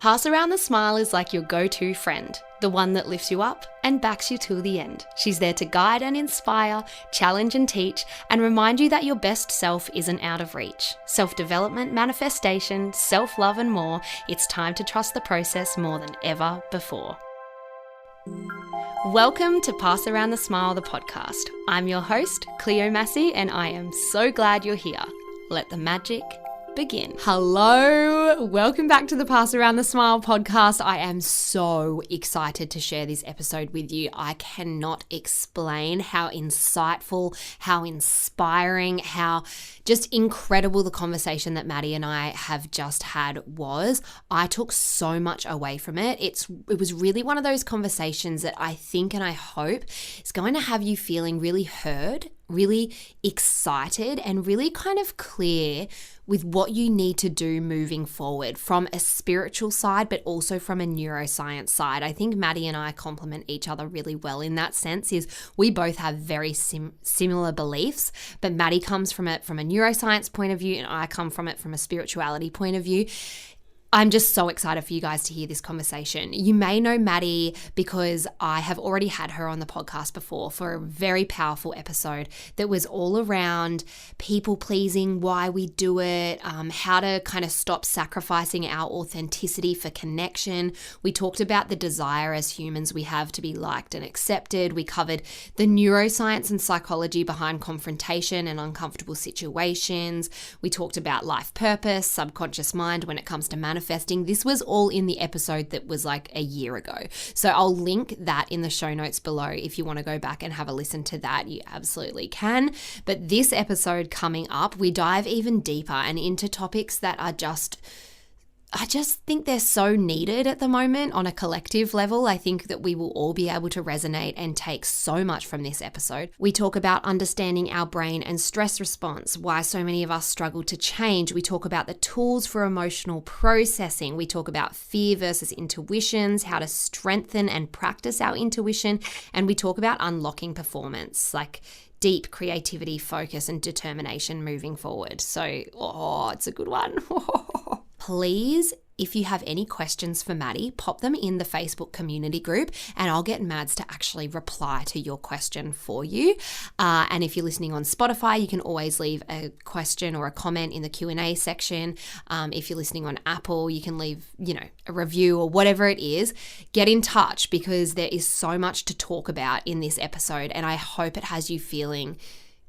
Pass Around the Smile is like your go-to friend, the one that lifts you up and backs you till the end. She's there to guide and inspire, challenge and teach, and remind you that your best self isn't out of reach. Self-development, manifestation, self-love and more, it's time to trust the process more than ever before. Welcome to Pass Around the Smile, the podcast. I'm your host, Cleo Massey, and I am so glad you're here. Let the magic begin. Hello, welcome back to the Pass Around the Smile podcast. I am so excited to share this episode with you. I cannot explain how insightful, how inspiring, how just incredible the conversation that Maddie and I have just had was. I took so much away from it. It was really one of those conversations that I think and I hope is going to have you feeling really heard, really excited, and really kind of clear with what you need to do moving forward from a spiritual side, but also from a neuroscience side. I think Maddie and I complement each other really well in that sense. Is we both have very similar beliefs, but Maddie comes from it from a neuroscience point of view, and I come from it from a spirituality point of view. I'm just so excited for you guys to hear this conversation. You may know Maddie because I have already had her on the podcast before for a very powerful episode that was all around people pleasing, why we do it, how to kind of stop sacrificing our authenticity for connection. We talked about the desire as humans we have to be liked and accepted. We covered the neuroscience and psychology behind confrontation and uncomfortable situations. We talked about life purpose, subconscious mind when it comes to manifesting. This was all in the episode that was like a year ago. So I'll link that in the show notes below. If you want to go back and have a listen to that, you absolutely can. But this episode coming up, we dive even deeper and into topics that are I just think they're so needed at the moment on a collective level. I think that we will all be able to resonate and take so much from this episode. We talk about understanding our brain and stress response, why so many of us struggle to change. We talk about the tools for emotional processing. We talk about fear versus intuitions, how to strengthen and practice our intuition. And we talk about unlocking performance, like deep creativity, focus, and determination moving forward. So, it's a good one. Please, if you have any questions for Maddie, pop them in the Facebook community group and I'll get Mads to actually reply to your question for you. And if you're listening on Spotify, you can always leave a question or a comment in the Q&A section. If you're listening on Apple, you can leave, a review or whatever it is. Get in touch because there is so much to talk about in this episode and I hope it has you feeling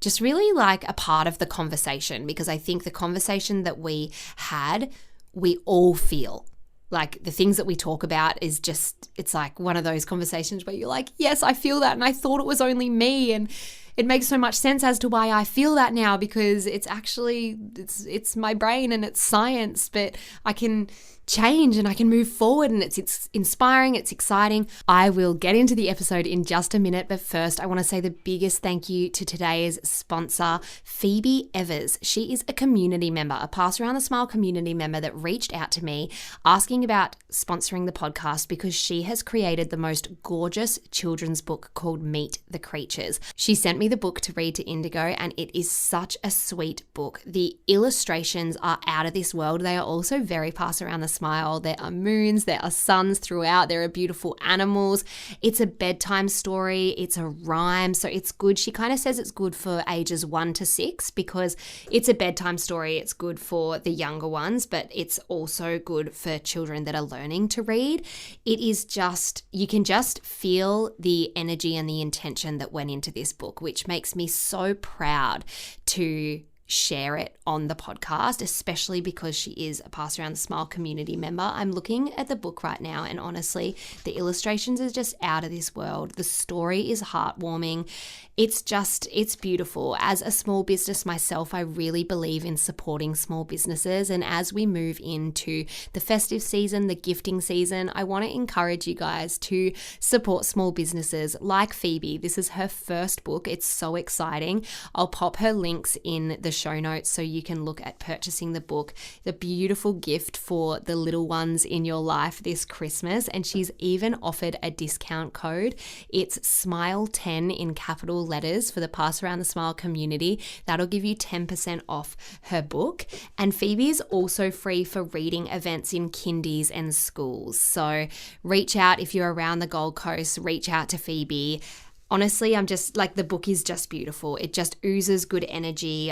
just really like a part of the conversation, because I think the conversation that we had, we all feel. Like the things that we talk about is just, it's like one of those conversations where you're like, yes, I feel that and I thought it was only me, and it makes so much sense as to why I feel that now, because it's actually, it's my brain and it's science, but I can change and I can move forward and it's inspiring, it's exciting. I will get into the episode in just a minute, but first I want to say the biggest thank you to today's sponsor, Phoebe Evers. She is a community member, a Pass Around the Smile community member that reached out to me asking about sponsoring the podcast because she has created the most gorgeous children's book called Meet the Creatures. She sent me the book to read to Indigo and it is such a sweet book. The illustrations are out of this world. They are also very Pass Around the Smile. There are moons, there are suns throughout, there are beautiful animals. It's a bedtime story, it's a rhyme, so it's good. She kind of says it's good for ages 1 to 6 because it's a bedtime story. It's good for the younger ones, but it's also good for children that are learning to read. It is just, you can just feel the energy and the intention that went into this book, which makes me so proud to share it on the podcast, especially because she is a Pass Around the Smile community member. I'm looking at the book right now and honestly, the illustrations are just out of this world. The story is heartwarming. It's beautiful. As a small business myself, I really believe in supporting small businesses. And as we move into the festive season, the gifting season, I want to encourage you guys to support small businesses like Phoebe. This is her first book. It's so exciting. I'll pop her links in the show notes so you can look at purchasing the book. The beautiful gift for the little ones in your life this Christmas. And she's even offered a discount code. It's SMILE10 in capital letters for the Pass Around the Smile community. That'll give you 10% off her book. And Phoebe is also free for reading events in kindies and schools. So reach out if you're around the Gold Coast, reach out to Phoebe. Honestly, I'm just like, the book is just beautiful. It just oozes good energy.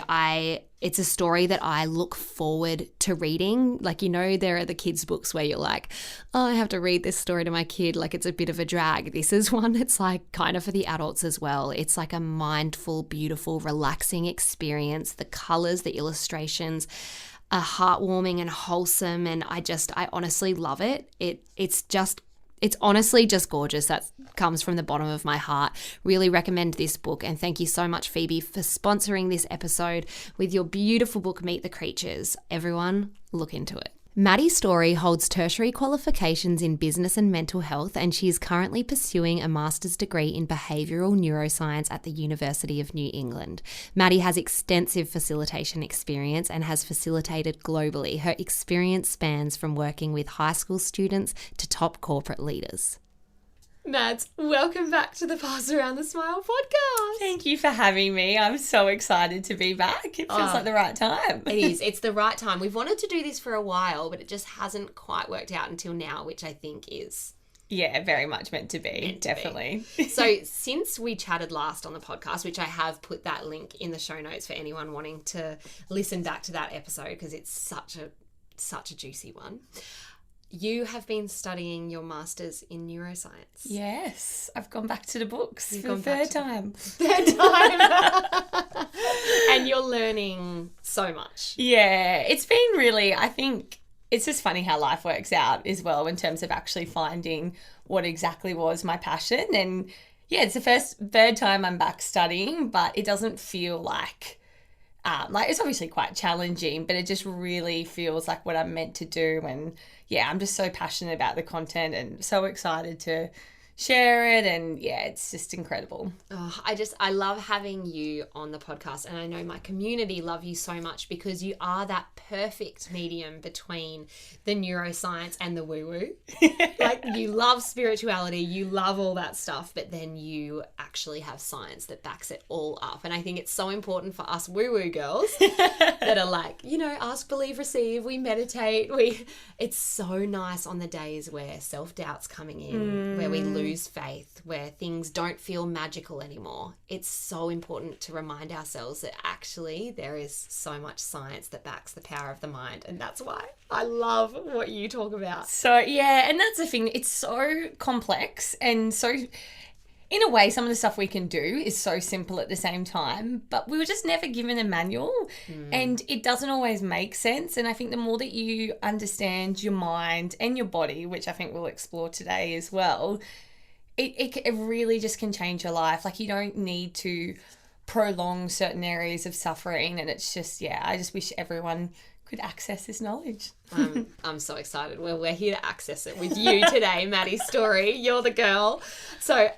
It's a story that I look forward to reading. Like, there are the kids' books where you're like, oh, I have to read this story to my kid. Like, it's a bit of a drag. This is one that's like kind of for the adults as well. It's like a mindful, beautiful, relaxing experience. The colors, the illustrations are heartwarming and wholesome. And I honestly love it. It's honestly just gorgeous. That comes from the bottom of my heart. Really recommend this book. And thank you so much, Phoebe, for sponsoring this episode with your beautiful book, Meet the Creatures. Everyone, look into it. Maddie Storey holds tertiary qualifications in business and mental health, and she is currently pursuing a master's degree in behavioural neuroscience at the University of New England. Maddie has extensive facilitation experience and has facilitated globally. Her experience spans from working with high school students to top corporate leaders. Mads, welcome back to the Pass Around the Smile podcast. Thank you for having me. I'm so excited to be back. It feels like the right time. It is. It's the right time. We've wanted to do this for a while, but it just hasn't quite worked out until now, which I think is... Yeah, very much meant to be. Definitely. So since we chatted last on the podcast, which I have put that link in the show notes for anyone wanting to listen back to that episode because it's such a juicy one. You have been studying your master's in neuroscience. Yes, I've gone back to the books for the third time. And you're learning so much. Yeah, it's been really, I think it's just funny how life works out as well in terms of actually finding what exactly was my passion. And yeah, it's the third time I'm back studying, but it doesn't feel like it's obviously quite challenging, but it just really feels like what I'm meant to do. And yeah, I'm just so passionate about the content and so excited to share it. And yeah, it's just incredible. Oh, I love having you on the podcast. And I know my community love you so much because you are that perfect medium between the neuroscience and the woo-woo. Like, you love spirituality, you love all that stuff, but then you actually have science that backs it all up. And I think it's so important for us woo-woo girls that are like, ask, believe, receive, we meditate. It's so nice on the days where self-doubt's coming in, where we lose faith, where things don't feel magical anymore. It's so important to remind ourselves that actually there is so much science that backs the power of the mind. And that's why I love what you talk about. So yeah, and that's the thing. It's so complex, and so in a way some of the stuff we can do is so simple at the same time, but we were just never given a manual and it doesn't always make sense. And I think the more that you understand your mind and your body, which I think we'll explore today as well, it really just can change your life. Like, you don't need to prolong certain areas of suffering. And it's just, I just wish everyone could access this knowledge. I'm so excited. Well, we're here to access it with you today, Maddie Storey. You're the girl. So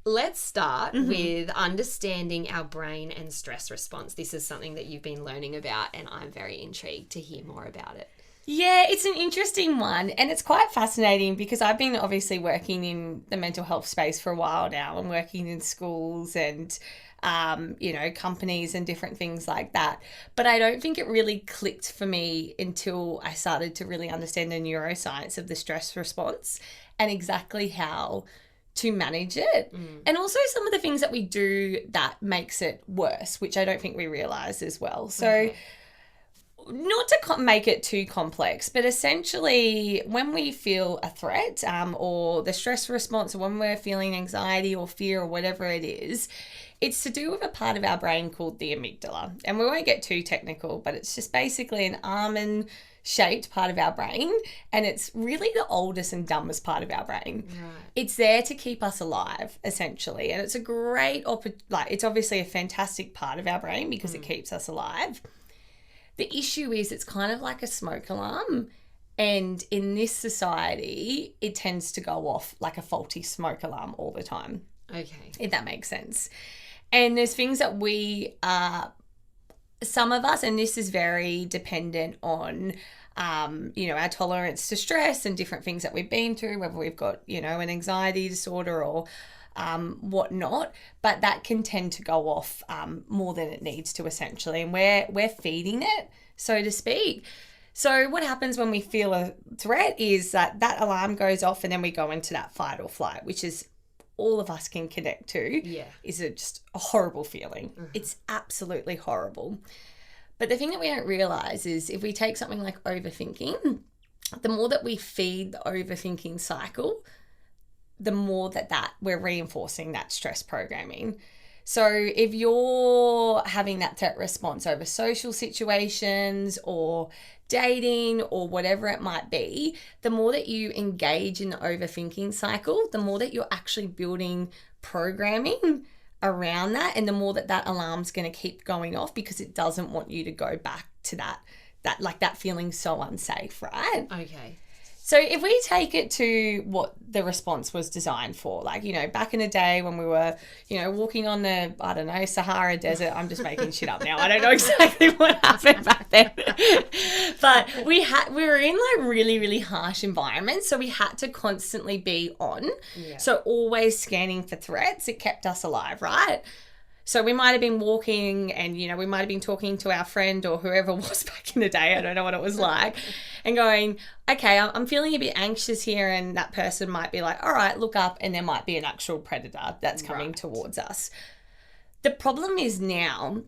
let's start with understanding our brain and stress response. This is something that you've been learning about, and I'm very intrigued to hear more about it. Yeah, it's an interesting one, and it's quite fascinating because I've been obviously working in the mental health space for a while now. I'm working in schools and, companies and different things like that. But I don't think it really clicked for me until I started to really understand the neuroscience of the stress response and exactly how to manage it. And also some of the things that we do that makes it worse, which I don't think we realise as well. So not to make it too complex, but essentially when we feel a threat or the stress response, or when we're feeling anxiety or fear or whatever it is, it's to do with a part of our brain called the amygdala. And we won't get too technical, but it's just basically an almond-shaped part of our brain, and it's really the oldest and dumbest part of our brain. Right. It's there to keep us alive, essentially, and it's a great, it's obviously a fantastic part of our brain because it keeps us alive. The issue is it's kind of like a smoke alarm, and in this society, it tends to go off like a faulty smoke alarm all the time. Okay. If that makes sense. And there's things that we are some of us, and this is very dependent on, our tolerance to stress and different things that we've been through, whether we've got, an anxiety disorder or whatnot, but that can tend to go off more than it needs to, essentially, and we're feeding it, so to speak. So what happens when we feel a threat is that alarm goes off, and then we go into that fight or flight, which is all of us can connect to. Is just a horrible feeling. It's absolutely horrible. But the thing that we don't realize is if we take something like overthinking, the more that we feed the overthinking cycle, the more that we're reinforcing that stress programming. So if you're having that threat response over social situations or dating or whatever it might be, the more that you engage in the overthinking cycle, the more that you're actually building programming around that, and the more that alarm's going to keep going off because it doesn't want you to go back to that feeling so unsafe, right? Okay. So if we take it to what the response was designed for, like, back in the day when we were, walking on the, I don't know, Sahara Desert, I'm just making shit up now. I don't know exactly what happened back then. But we were in like really, really harsh environments. So we had to constantly be on. Yeah. So always scanning for threats. It kept us alive, right? So we might have been walking and, we might have been talking to our friend or whoever it was back in the day, I don't know what it was like, and going, okay, I'm feeling a bit anxious here, and that person might be like, all right, look up, and there might be an actual predator that's coming towards us. The problem is now,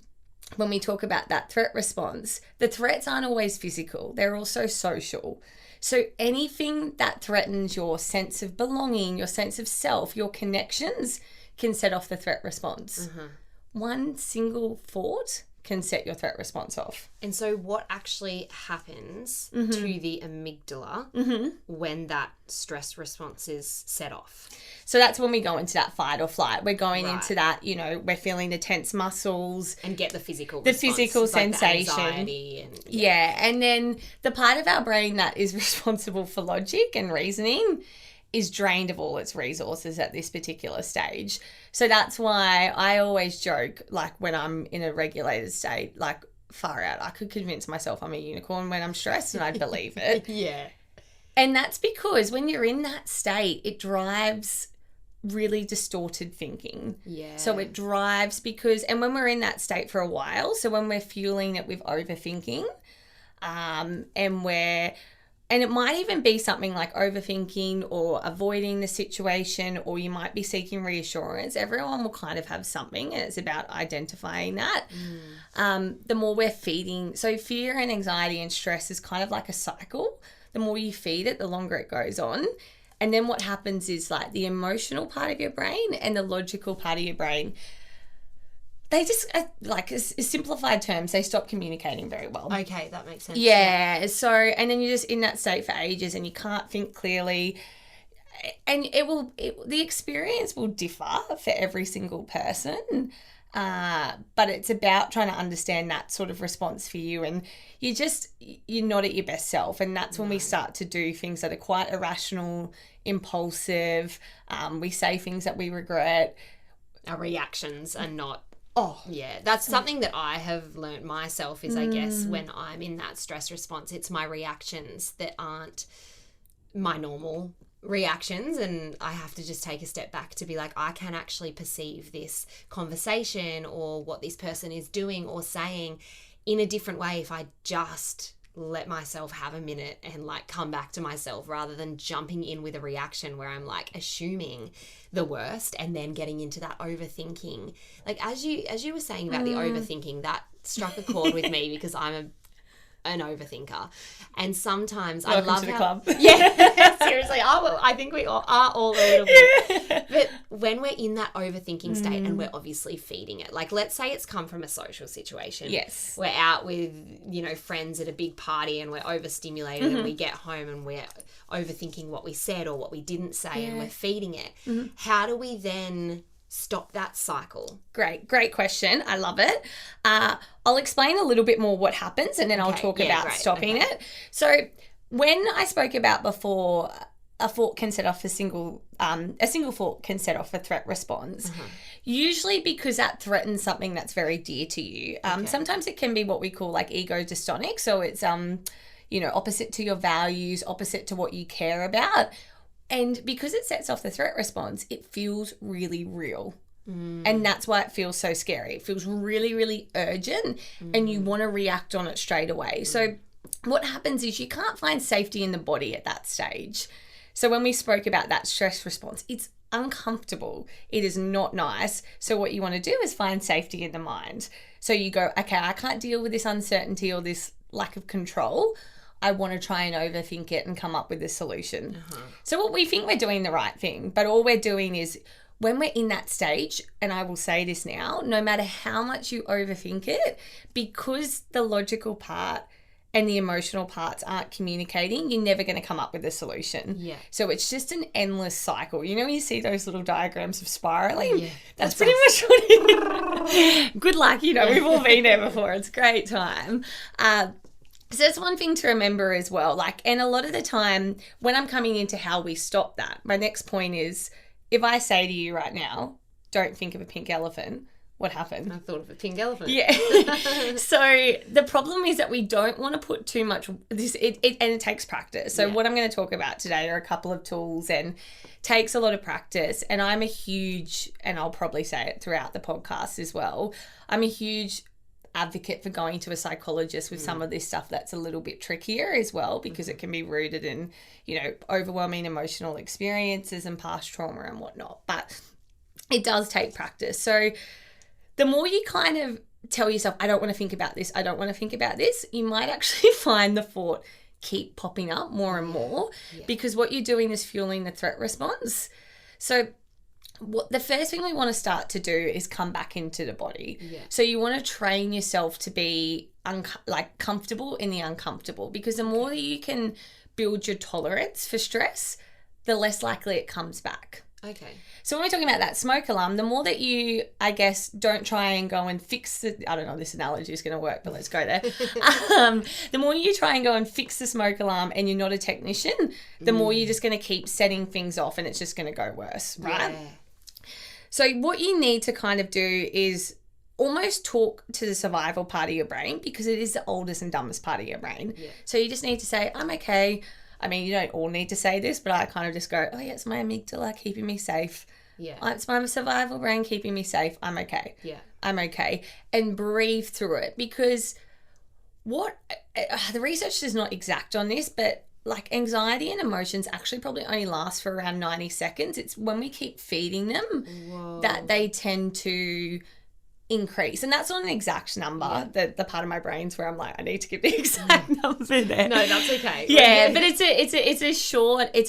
when we talk about that threat response, the threats aren't always physical. They're also social. So anything that threatens your sense of belonging, your sense of self, your connections can set off the threat response. One single thought can set your threat response off. And so what actually happens to the amygdala when that stress response is set off? So that's when we go into that fight or flight. We're going into that, we're feeling the tense muscles. And get the physical response. Physical sensation. The anxiety. And then the part of our brain that is responsible for logic and reasoning is drained of all its resources at this particular stage. So that's why I always joke, like when I'm in a regulated state, like far out, I could convince myself I'm a unicorn when I'm stressed and I believe it. Yeah. And that's because when you're in that state, it drives really distorted thinking. Yeah. So it drives and when we're in that state for a while, so when we're fueling it with overthinking, and it might even be something like overthinking or avoiding the situation, or you might be seeking reassurance. Everyone will kind of have something, and it's about identifying that. The more we're feeding, so fear and anxiety and stress is kind of like a cycle. The more you feed it, the longer it goes on. And then what happens is like the emotional part of your brain and the logical part of your brain, they just, like, simplified terms, they stop communicating very well. Okay, that makes sense. Yeah. So, and then you're just in that state for ages and you can't think clearly. And the experience will differ for every single person. But it's about trying to understand that sort of response for you. And you're not at your best self. And that's when we start to do things that are quite irrational, impulsive. We say things that we regret. Our reactions are not. Oh, yeah. That's something that I have learnt myself is, I guess, when I'm in that stress response, it's my reactions that aren't my normal reactions, and I have to just take a step back to be like, I can actually perceive this conversation or what this person is doing or saying in a different way if I just let myself have a minute and like come back to myself rather than jumping in with a reaction where I'm like assuming the worst and then getting into that overthinking. Like as you were saying about the overthinking, that struck a chord with me because I'm an overthinker, and sometimes Welcome I love to the club. Yeah, seriously, I think we all are all a little bit. But when we're in that overthinking state and we're obviously feeding it, like let's say it's come from a social situation. Yes, we're out with friends at a big party and we're overstimulated and we get home and we're overthinking what we said or what we didn't say and we're feeding it. How do we then stop that cycle? Great question. I love it. I'll explain a little bit more what happens and then I'll talk about stopping it. So when I spoke about before, a thought can set off a single thought can set off a threat response. Usually because that threatens something that's very dear to you. Sometimes it can be what we call like ego dystonic. So it's, opposite to your values, opposite to what you care about. And because it sets off the threat response, it feels really real. And that's why it feels so scary. It feels really, really urgent and you want to react on it straight away. So what happens is you can't find safety in the body at that stage. So when we spoke about that stress response, it's uncomfortable. It is not nice. So what you want to do is find safety in the mind. So you go, okay, I can't deal with this uncertainty or this lack of control. I want to try and overthink it and come up with a solution. So what we think we're doing the right thing, but all we're doing is when we're in that stage, and I will say this now, no matter how much you overthink it, because the logical part and the emotional parts aren't communicating, you're never going to come up with a solution. Yeah. So it's just an endless cycle. You know when you see those little diagrams of spiraling? Yeah. That's pretty much what it is. Good luck, we've all been there before. It's a great time. So that's one thing to remember as well. And a lot of the time when I'm coming into how we stop that, my next point is, if I say to you right now, don't think of a pink elephant, what happened? I thought of a pink elephant. Yeah. So the problem is that we don't want to put too much this and it takes practice. So what I'm going to talk about today are a couple of tools and takes a lot of practice. And I'm a huge, and I'll probably say it throughout the podcast as well, I'm a huge advocate for going to a psychologist with some of this stuff that's a little bit trickier as well, because it can be rooted in, overwhelming emotional experiences and past trauma and whatnot. But it does take practice. So the more you kind of tell yourself, I don't want to think about this, I don't want to think about this, you might actually find the thought keep popping up more and more because what you're doing is fueling the threat response. So the first thing we want to start to do is come back into the body. So you want to train yourself to be comfortable in the uncomfortable, because the more that you can build your tolerance for stress, the less likely it comes back. Okay. So when we're talking about that smoke alarm, the more that you, I guess, don't try and go and fix the, I don't know if this analogy is going to work, but let's go there. The more you try and go and fix the smoke alarm and you're not a technician, the more you're just going to keep setting things off and it's just going to go worse, right? Yeah. So what you need to kind of do is almost talk to the survival part of your brain, because it is the oldest and dumbest part of your brain. Yeah. So you just need to say, I'm okay. I mean, you don't all need to say this, but I kind of just go, oh yeah, it's my amygdala keeping me safe. Yeah. It's my survival brain keeping me safe. I'm okay. Yeah. I'm okay. And breathe through it, because the research is not exact on this, but anxiety and emotions actually probably only last for around 90 seconds. It's when we keep feeding them that they tend to increase. And that's not an exact number. The part of my brain's where I'm like, I need to give the exact number there. No, that's okay. Yeah, but it's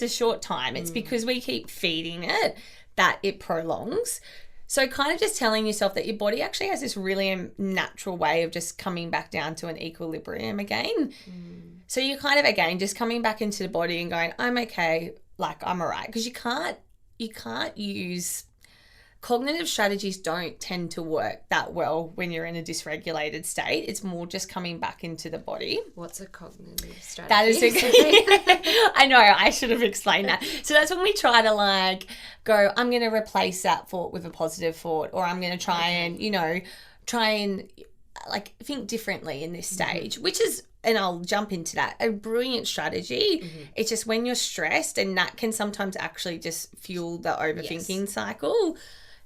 a short time. It's because we keep feeding it that it prolongs. So kind of just telling yourself that your body actually has this really natural way of just coming back down to an equilibrium again. So you're kind of, again, just coming back into the body and going, I'm okay, I'm all right. Because you can't use, cognitive strategies don't tend to work that well when you're in a dysregulated state. It's more just coming back into the body. What's a cognitive strategy? That is I know, I should have explained that. So that's when we try to go, I'm going to replace that thought with a positive thought, or I'm going to try and think differently in this stage, which is, and I'll jump into that, a brilliant strategy. It's just when you're stressed, and that can sometimes actually just fuel the overthinking cycle.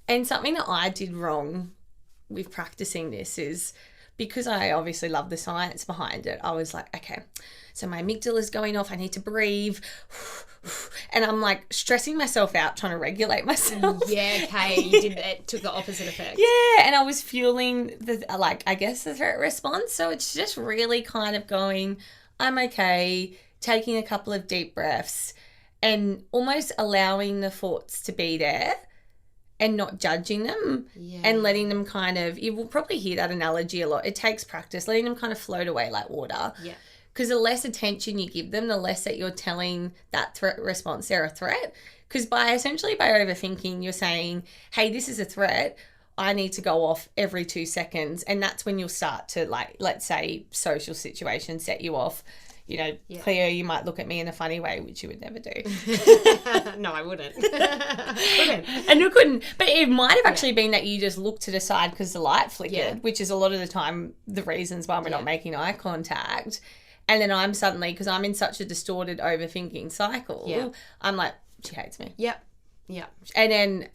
And something that I did wrong with practicing this is, because I obviously love the science behind it, I was like, okay, so my amygdala is going off, I need to breathe. And I'm stressing myself out, trying to regulate myself. Yeah, okay. It took the opposite effect. Yeah, and I was fueling the threat response. So it's just really kind of going, I'm okay, taking a couple of deep breaths and almost allowing the thoughts to be there and not judging them and letting them kind of, you will probably hear that analogy a lot. It takes practice, letting them kind of float away like water. Yeah. Because the less attention you give them, the less that you're telling that threat response they're a threat. Because by overthinking, you're saying, hey, this is a threat. I need to go off every 2 seconds. And that's when you'll start to, let's say, social situations set you off. you know, Yeah. Cleo, you might look at me in a funny way, which you would never do. No, I wouldn't. And you couldn't. But it might have actually been that you just looked to the side because the light flickered, Yeah. which is a lot of the time the reasons why we're not making eye contact. And then I'm suddenly, because I'm in such a distorted overthinking cycle, I'm like, she hates me. Yep. Yep. And then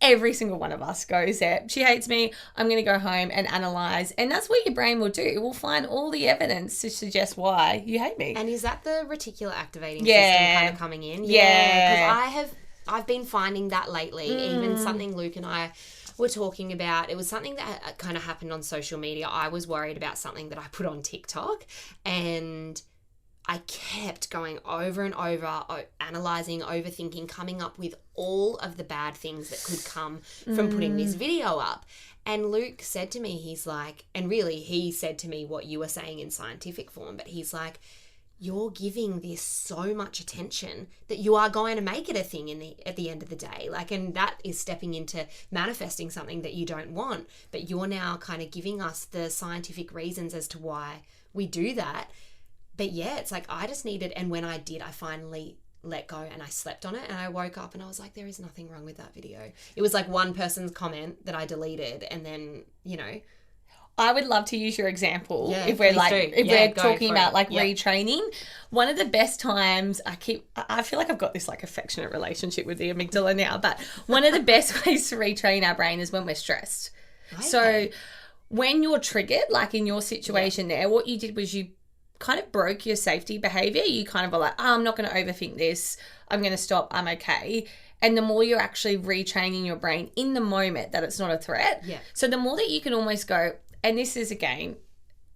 every single one of us goes there. She hates me. I'm going to go home and analyze. And that's what your brain will do. It will find all the evidence to suggest why you hate me. And is that the reticular activating system kind of coming in? Yeah. Because I've been finding that lately. Even something Luke and I were talking about. It was something that kind of happened on social media. I was worried about something that I put on TikTok, and I kept going over and over, analysing, overthinking, coming up with all of the bad things that could come from putting this video up. And Luke said to me, he's like, and really he said to me what you were saying in scientific form, but he's like, you're giving this so much attention that you are going to make it a thing at the end of the day. Like, and that is stepping into manifesting something that you don't want. But you're now kind of giving us the scientific reasons as to why we do that. But yeah, it's like I just needed, and when I did, I finally let go and I slept on it, and I woke up and I was like, there is nothing wrong with that video. It was like one person's comment that I deleted, and then, you know. I would love to use your example if we're talking about like retraining. One of the best times I feel like I've got this like affectionate relationship with the amygdala now, but one of the best ways to retrain our brain is when we're stressed. Okay. So when you're triggered, like in your situation there, what you did was you kind of broke your safety behavior. You kind of were like, I'm not going to overthink this. I'm going to stop. I'm okay. And the more you're actually retraining your brain in the moment that it's not a threat. Yeah. So the more that you can almost go, and this is, again,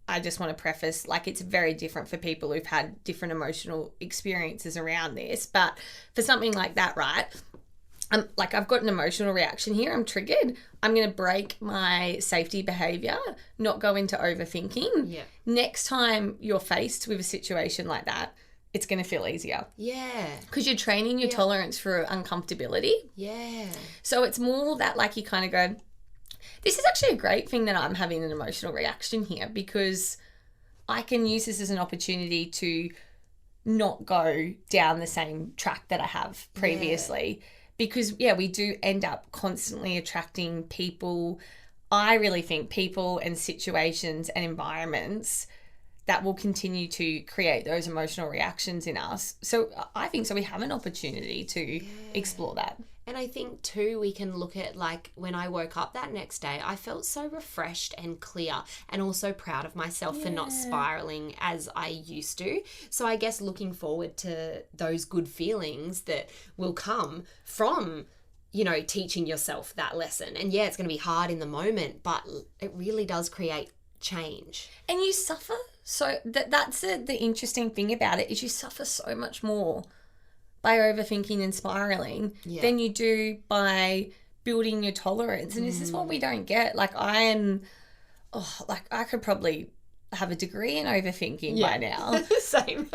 I just want to preface, like it's very different for people who've had different emotional experiences around this. But for something like that, right, like I've got an emotional reaction here. I'm triggered. I'm going to break my safety behavior, not go into overthinking. Yeah. Next time you're faced with a situation like that, it's going to feel easier. Yeah. Because you're training your tolerance for uncomfortability. Yeah. So it's more that like you kind of go, this is actually a great thing that I'm having an emotional reaction here, because I can use this as an opportunity to not go down the same track that I have previously. Yeah. Because, we do end up constantly attracting people. I really think people and situations and environments that will continue to create those emotional reactions in us. So I think so we have an opportunity to explore that. And I think too, we can look at like when I woke up that next day, I felt so refreshed and clear, and also proud of myself for not spiraling as I used to. So I guess looking forward to those good feelings that will come from, you know, teaching yourself that lesson. And it's going to be hard in the moment, but it really does create change. And you suffer. So that's the interesting thing about it, is you suffer so much more by overthinking and spiraling than you do by building your tolerance. And this is what we don't get. Like I could probably have a degree in overthinking by now. Same.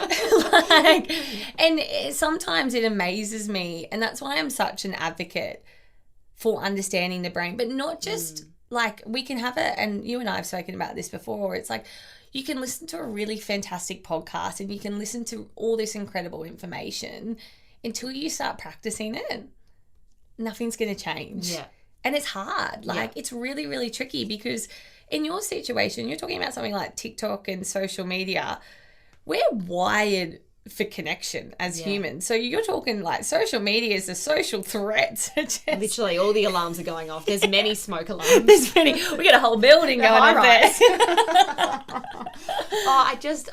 And sometimes it amazes me. And that's why I'm such an advocate for understanding the brain, but not just like we can have it. And you and I have spoken about this before. It's like, you can listen to a really fantastic podcast and you can listen to all this incredible information. Until you start practicing it, nothing's going to change. Yeah. And it's hard. Like it's really, really tricky, because in your situation, you're talking about something like TikTok and social media. We're wired for connection as humans. So you're talking like social media is a social threat. Literally all the alarms are going off. There's many smoke alarms. We got a whole building going off there.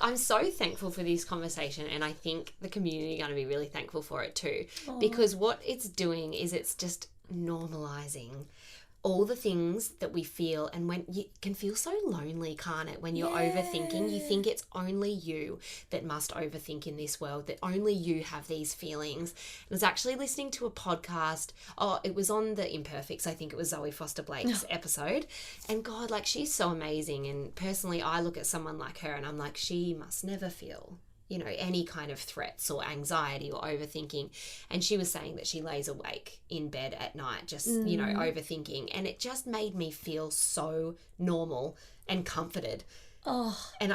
I'm so thankful for this conversation, and I think the community are going to be really thankful for it too, because what it's doing is it's just normalizing all the things that we feel. And when you can feel so lonely, can't it? When you're overthinking, you think it's only you that must overthink in this world, that only you have these feelings. I was actually listening to a podcast. It was on the Imperfects. I think it was Zoe Foster Blake's episode. And God, like she's so amazing. And personally, I look at someone like her and I'm like, she must never feel, you know, any kind of threats or anxiety or overthinking. And she was saying that she lays awake in bed at night, just, you know, overthinking. And it just made me feel so normal and comforted. And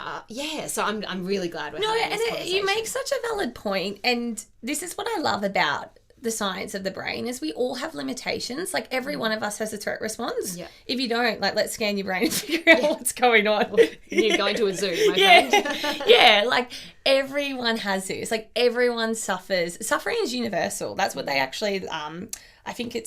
so I'm really glad we're having this conversation. You make such a valid point, and this is what I love about the science of the brain is we all have limitations. Like every one of us has a threat response. Yeah. If you don't, like, let's scan your brain and figure out what's going on. Well, you're going to a zoo, my friend. Yeah, like everyone has this. Like everyone suffers. Suffering is universal. That's what they actually, I think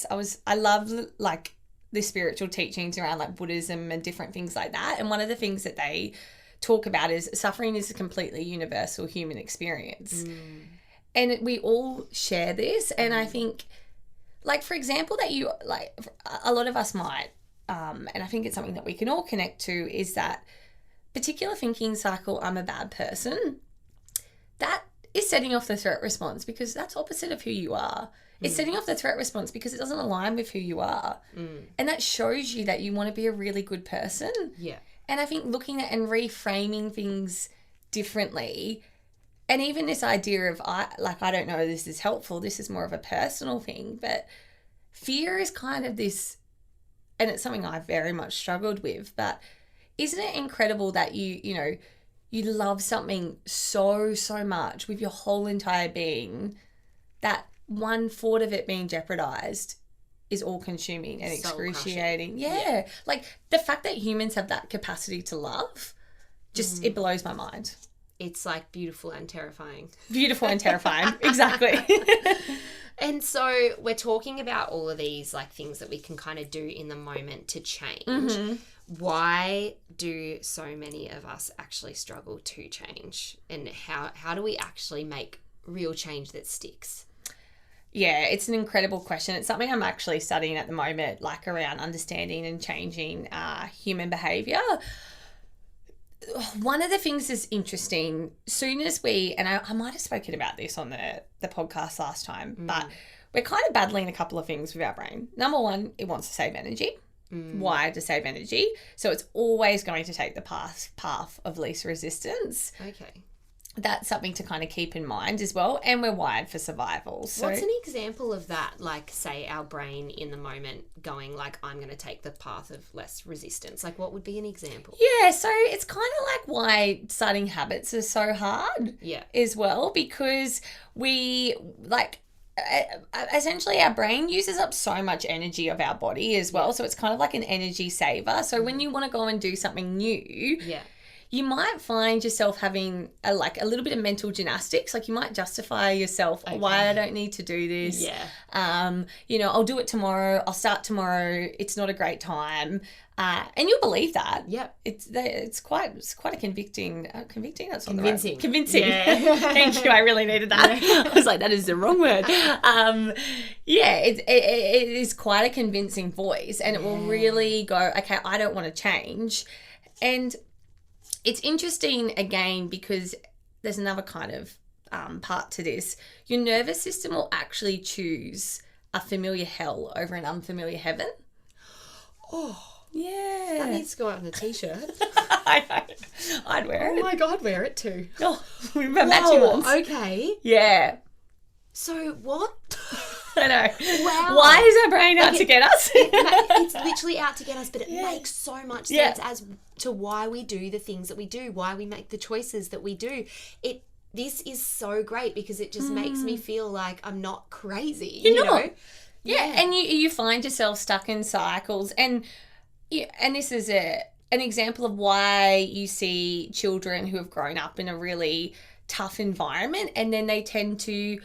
I love like the spiritual teachings around like Buddhism and different things like that. And one of the things that they talk about is suffering is a completely universal human experience. And we all share this. And I think, like, for example, that you, like, a lot of us might, and I think it's something that we can all connect to, is that particular thinking cycle, I'm a bad person, that is setting off the threat response because that's opposite of who you are. It's setting off the threat response because it doesn't align with who you are. And that shows you that you want to be a really good person. Yeah. And I think looking at and reframing things differently. And even this idea of, I don't know, this is helpful. This is more of a personal thing. But fear is kind of this, and it's something I've very much struggled with. But isn't it incredible that you love something so, so much with your whole entire being that one thought of it being jeopardized is all-consuming and excruciating. Yeah. Like the fact that humans have that capacity to love, just it blows my mind. It's like beautiful and terrifying. Beautiful and terrifying. Exactly. And so we're talking about all of these like things that we can kind of do in the moment to change. Why do so many of us actually struggle to change? And how do we actually make real change that sticks? Yeah, it's an incredible question. It's something I'm actually studying at the moment, like around understanding and changing human behaviour. One of the things is interesting, soon as we, and I might have spoken about this on the podcast last time, but we're kind of battling a couple of things with our brain. Number one, it wants to save energy. Wired to save energy. So it's always going to take the path of least resistance. Okay. That's something to kind of keep in mind as well. And we're wired for survival. So what's an example of that? Like, say, our brain in the moment going like, I'm going to take the path of less resistance. Like, what would be an example? Yeah, so it's kind of like why starting habits is so hard as well, because we like essentially our brain uses up so much energy of our body as well. So it's kind of like an energy saver. So when you want to go and do something new, you might find yourself having a little bit of mental gymnastics. Like you might justify yourself why I don't need to do this. I'll do it tomorrow. I'll start tomorrow. It's not a great time. And you'll believe that. Yep. It's quite a convicting. That's not convincing. Convincing. Yeah. Thank you. I really needed that. I was like, that is the wrong word. It is quite a convincing voice, and it will really go, okay, I don't want to change. And it's interesting again because there's another kind of part to this. Your nervous system will actually choose a familiar hell over an unfamiliar heaven. Oh. Yeah. That needs to go out on a t-shirt. I know. I'd wear it. Oh my God, wear it too. Oh, we were matching ones. Okay. Yeah. So what? I know. Wow. Why is our brain out to get us? It's literally out to get us, but it makes so much sense as to why we do the things that we do, why we make the choices that we do. This is so great because it just makes me feel like I'm not crazy. You know? Yeah, and you find yourself stuck in cycles, and this is an example of why you see children who have grown up in a really tough environment, and then they tend to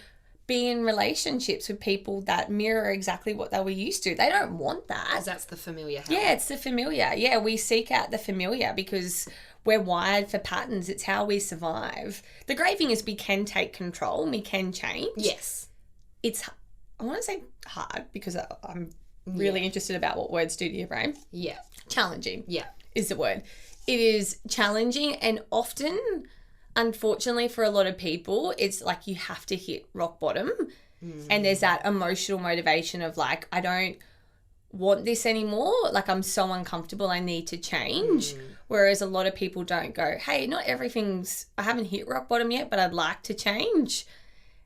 be in relationships with people that mirror exactly what they were used to. They don't want that. Because that's the familiar habit. Yeah, it's the familiar. Yeah, we seek out the familiar because we're wired for patterns. It's how we survive. The great thing is we can take control and we can change. Yes. It's, I want to say hard because I'm really interested about what words do to your brain. Yeah. Challenging. Yeah. Is the word. It is challenging, and often, unfortunately for a lot of people, it's like you have to hit rock bottom, and there's that emotional motivation of like, I don't want this anymore. Like I'm so uncomfortable. I need to change. Whereas a lot of people don't go, hey, not everything's, I haven't hit rock bottom yet, but I'd like to change.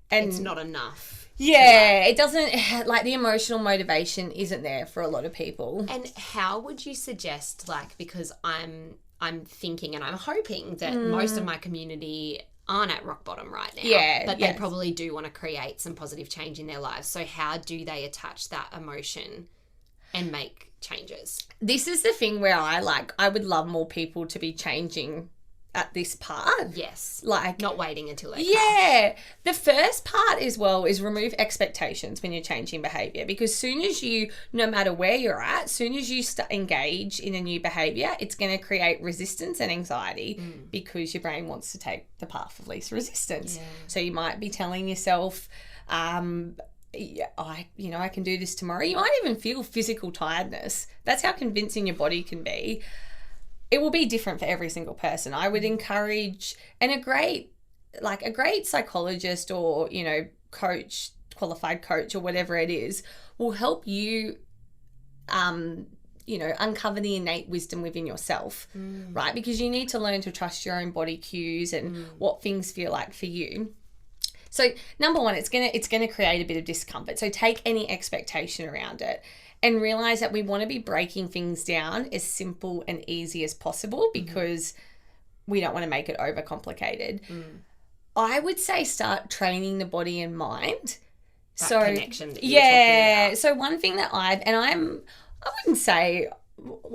And it's not enough. Yeah, it doesn't, like the emotional motivation isn't there for a lot of people. And how would you suggest, like, because I'm I'm thinking and I'm hoping that most of my community aren't at rock bottom right now. Yeah, but they probably do want to create some positive change in their lives. So how do they attach that emotion and make changes? This is the thing where I would love more people to be changing at this part. Yes. Like, not waiting until they crash. The first part as well is remove expectations when you're changing behavior, because soon as you, no matter where you're at, soon as you engage in a new behavior, it's going to create resistance and anxiety because your brain wants to take the path of least resistance. Yeah. So you might be telling yourself, I can do this tomorrow. You might even feel physical tiredness. That's how convincing your body can be. It will be different for every single person. I would encourage, and a great psychologist or, coach, qualified coach or whatever it is, will help you, uncover the innate wisdom within yourself, right? Because you need to learn to trust your own body cues and what things feel like for you. So number one, it's gonna create a bit of discomfort. So take any expectation around it and realize that we want to be breaking things down as simple and easy as possible, because we don't want to make it overcomplicated. I would say start training the body and mind. That connection that you were talking about. So one thing that I wouldn't say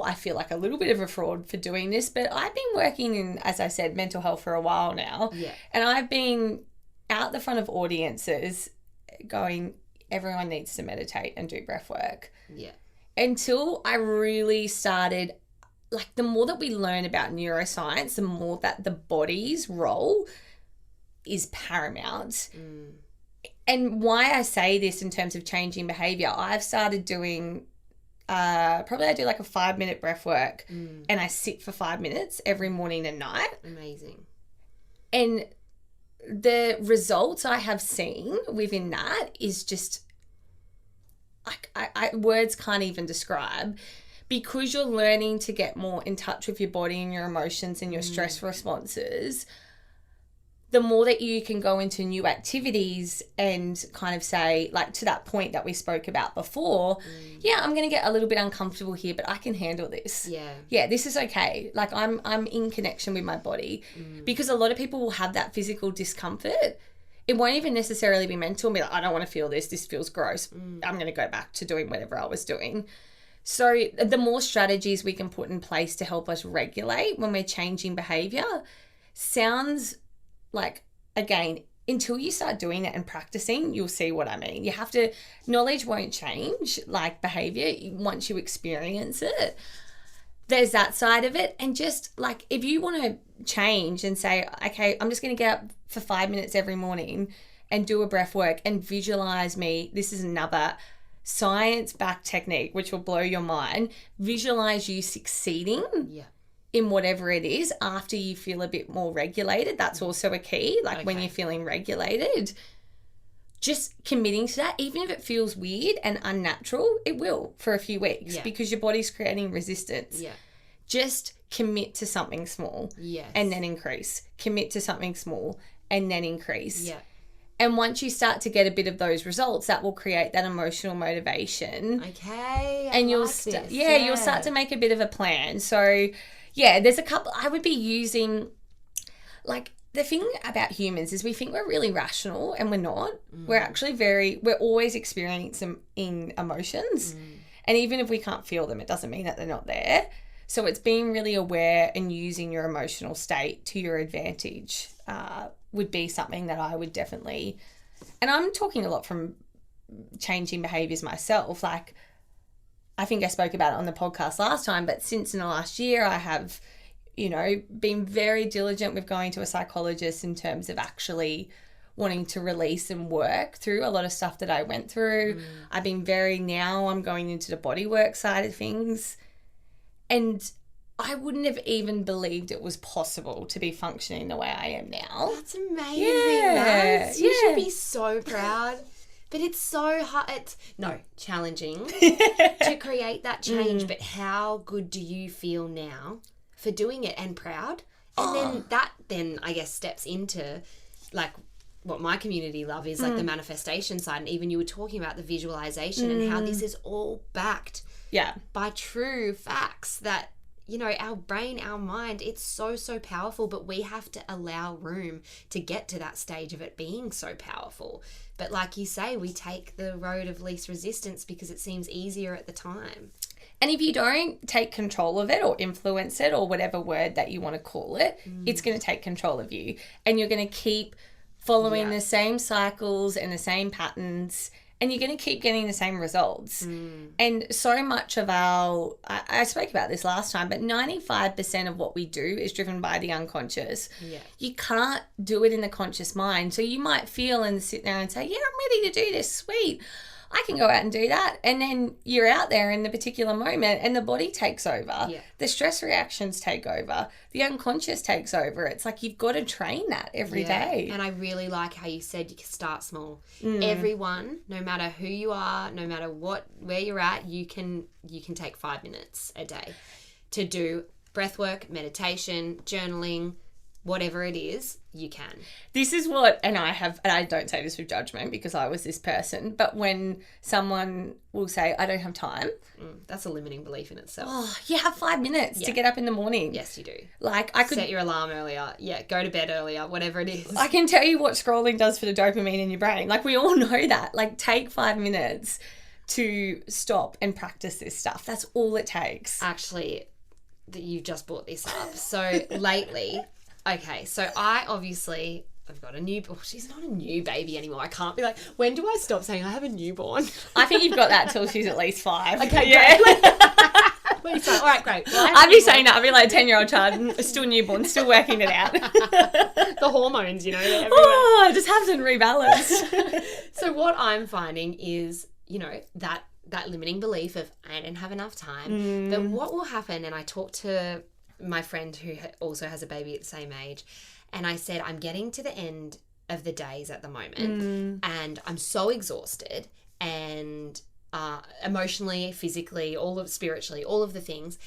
I feel like a little bit of a fraud for doing this, but I've been working in, as I said, mental health for a while now. Yeah. And I've been out the front of audiences going, everyone needs to meditate and do breath work. Yeah. Until I really started, like, the more that we learn about neuroscience, the more that the body's role is paramount. And why I say this in terms of changing behavior, I've started doing, probably I do like a 5-minute breath work and I sit for 5 minutes every morning and night. Amazing. And the results I have seen within that is just, like, I words can't even describe, because you're learning to get more in touch with your body and your emotions and your stress responses. The more that you can go into new activities and kind of say, like, to that point that we spoke about before, I'm going to get a little bit uncomfortable here, but I can handle this. Yeah, this is okay. Like, I'm in connection with my body, because a lot of people will have that physical discomfort. It won't even necessarily be mental. Be like, I don't want to feel this. This feels gross. I'm going to go back to doing whatever I was doing. So the more strategies we can put in place to help us regulate when we're changing behavior sounds like, again, until you start doing it and practicing, you'll see what I mean. You have to, knowledge won't change like behavior once you experience it. There's that side of it. And just like, if you want to change and say, okay, I'm just going to get up for 5 minutes every morning and do a breath work and visualize me. This is another science-backed technique, which will blow your mind. Visualize you succeeding in whatever it is after you feel a bit more regulated. That's also a key. Like, when you're feeling regulated, just committing to that, even if it feels weird and unnatural, it will for a few weeks because your body's creating resistance. Just commit to something small and then increase. Commit to something small and then increase. And once you start to get a bit of those results, that will create that emotional motivation. And you'll you'll start to make a bit of a plan. So there's a couple I would be using. Like, the thing about humans is we think we're really rational, and we're not. We're actually we're always experiencing emotions. And even if we can't feel them, it doesn't mean that they're not there. So it's being really aware and using your emotional state to your advantage would be something that I would definitely, and I'm talking a lot from changing behaviors myself. Like, I think I spoke about it on the podcast last time, but since in the last year, I have, been very diligent with going to a psychologist in terms of actually wanting to release and work through a lot of stuff that I went through. I've been I'm going into the body work side of things. And I wouldn't have even believed it was possible to be functioning the way I am now. That's amazing, Naz. You should be so proud. But it's so hard. It's challenging to create that change. But how good do you feel now for doing it, and proud? And then I guess steps into, like, what my community love is like the manifestation side. And even you were talking about the visualization and how this is all backed by true facts that you know, our brain, our mind, it's so powerful, but we have to allow room to get to that stage of it being so powerful. But like you say, we take the road of least resistance because it seems easier at the time. And if you don't take control of it or influence it or whatever word that you want to call it, it's going to take control of you. And you're going to keep following the same cycles and the same patterns, and you're going to keep getting the same results. And so much of I spoke about this last time, but 95% of what we do is driven by the unconscious. Yeah. You can't do it in the conscious mind. So you might feel and sit there and say, yeah, I'm ready to do this. Sweet. I can go out and do that. And then you're out there in the particular moment and the body takes over. Yeah. The stress reactions take over. The unconscious takes over. It's like you've got to train that every day. And I really like how you said you can start small. Everyone, no matter who you are, no matter where you're at, you can take 5 minutes a day to do breath work, meditation, journaling, whatever it is, you can. This is what, and I don't say this with judgment because I was this person, but when someone will say, I don't have time. That's a limiting belief in itself. Oh, you have 5 minutes to get up in the morning. Yes, you do. Like I could set your alarm earlier. Yeah, go to bed earlier, whatever it is. I can tell you what scrolling does for the dopamine in your brain. Like we all know that. Like take 5 minutes to stop and practice this stuff. That's all it takes. Actually, you've just brought this up. So lately... Okay, so I've got a newborn. She's not a new baby anymore. I can't be like, when do I stop saying I have a newborn? I think you've got that till she's at least 5. Okay, yeah. Great. All right, great. Well, I'd be saying that. I'd be like a 10-year-old child, still newborn, still working it out. The hormones, you know, they're everywhere. Oh, I just haven't rebalanced. So what I'm finding is, you know, that limiting belief of I don't have enough time. That what will happen, and I talked to my friend who also has a baby at the same age, and I said, I'm getting to the end of the days at the moment and I'm so exhausted and emotionally, physically, spiritually, all of the things.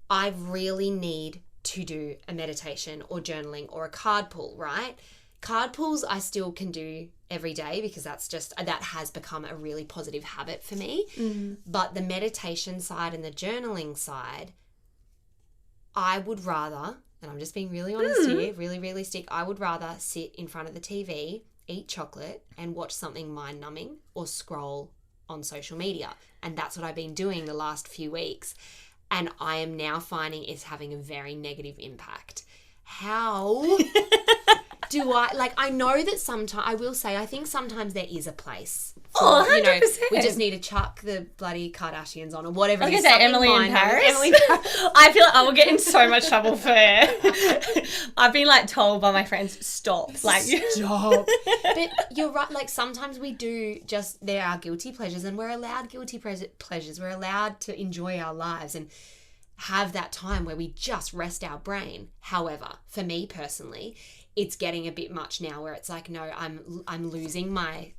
I really need to do a meditation or journaling or a card pull, right? Card pulls I still can do every day because that has become a really positive habit for me. But the meditation side and the journaling side, I would rather, and I'm just being really honest here, really realistic, I would rather sit in front of the TV, eat chocolate, and watch something mind-numbing or scroll on social media. And that's what I've been doing the last few weeks. And I am now finding it's having a very negative impact. How do I know that sometimes, I will say, I think sometimes there is a place. For, 100%. You know, we just need to chuck the bloody Kardashians on or whatever it is. I was going to say Emily in Paris. I feel like I will get in so much trouble for I've been like told by my friends, stop. Stop. But you're right. Like sometimes we do there are guilty pleasures and we're allowed guilty pleasures. We're allowed to enjoy our lives and have that time where we just rest our brain. However, for me personally, it's getting a bit much now where it's like, no, I'm losing my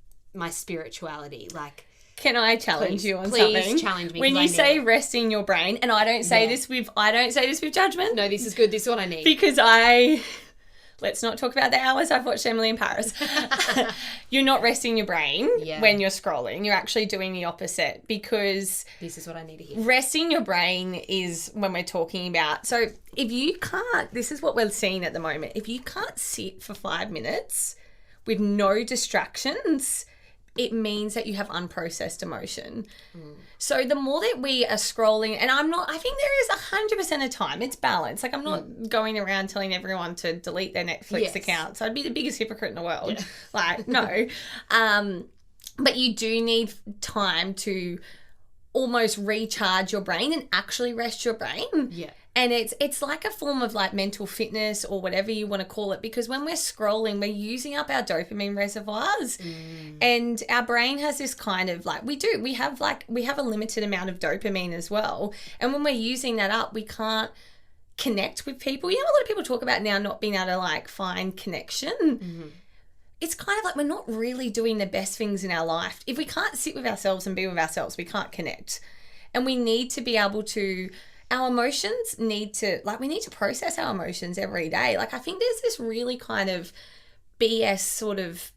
spirituality. Like, can I challenge you on something? Please challenge me. When you say resting your brain, and I don't say this with judgment. No, this is good. This is what I need. Because let's not talk about the hours I've watched Emily in Paris. You're not resting your brain when you're scrolling. You're actually doing the opposite because this is what I need to hear. Resting your brain is when we're talking about. So if you can't, this is what we're seeing at the moment. If you can't sit for 5 minutes with no distractions, it means that you have unprocessed emotion. So the more that we are scrolling, and I think there is 100% of time, it's balance. Like I'm not going around telling everyone to delete their Netflix accounts. I'd be the biggest hypocrite in the world. Yeah. Like, no. But you do need time to almost recharge your brain and actually rest your brain. Yeah. And it's like a form of like mental fitness or whatever you want to call it, because when we're scrolling, we're using up our dopamine reservoirs and our brain has this kind of like, we have a limited amount of dopamine as well. And when we're using that up, we can't connect with people. You know, a lot of people talk about now not being able to like find connection. It's kind of like we're not really doing the best things in our life. If we can't sit with ourselves and be with ourselves, we can't connect. And we need to be able to, our emotions we need to process our emotions every day. Like I think there's this really kind of BS sort of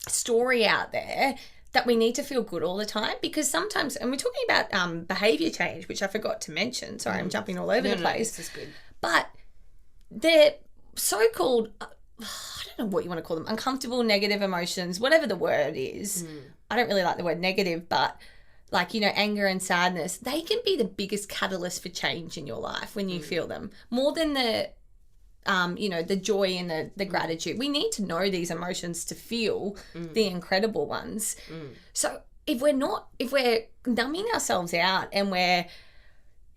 story out there that we need to feel good all the time, because sometimes, and we're talking about behavior change, which I forgot to mention. Sorry, I'm jumping all over the place. This is good. But they're so-called, I don't know what you want to call them, uncomfortable, negative emotions, whatever the word is. I don't really like the word negative, but like, anger and sadness, they can be the biggest catalyst for change in your life when you feel them, more than the the joy and the gratitude. We need to know these emotions to feel the incredible ones. So if we're numbing ourselves out and we're,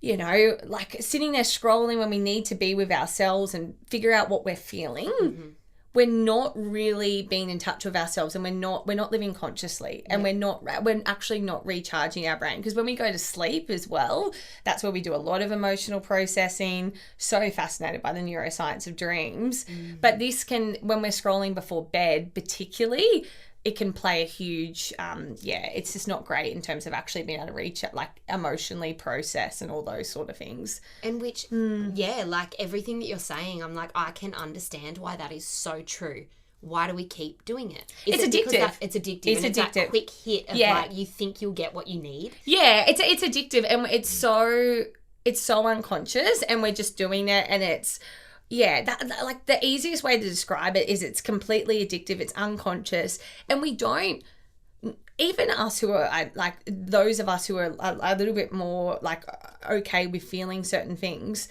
like sitting there scrolling when we need to be with ourselves and figure out what we're feeling, we're not really being in touch with ourselves, and we're not living consciously, and we're actually not recharging our brain. Because when we go to sleep as well, that's where we do a lot of emotional processing. So fascinated by the neuroscience of dreams. But this can, when we're scrolling before bed particularly, it can play a huge, it's just not great in terms of actually being able to reach it, like emotionally process and all those sort of things. And which, like everything that you're saying, I'm like, I can understand why that is so true. Why do we keep doing it? It's addictive. It's addictive. It's that quick hit of like, you think you'll get what you need. Yeah, it's addictive, and it's so unconscious, and we're just doing it, and it's... Yeah, that like the easiest way to describe it is it's completely addictive, it's unconscious, and we don't, even us who are like those of us who are a little bit more like okay with feeling certain things,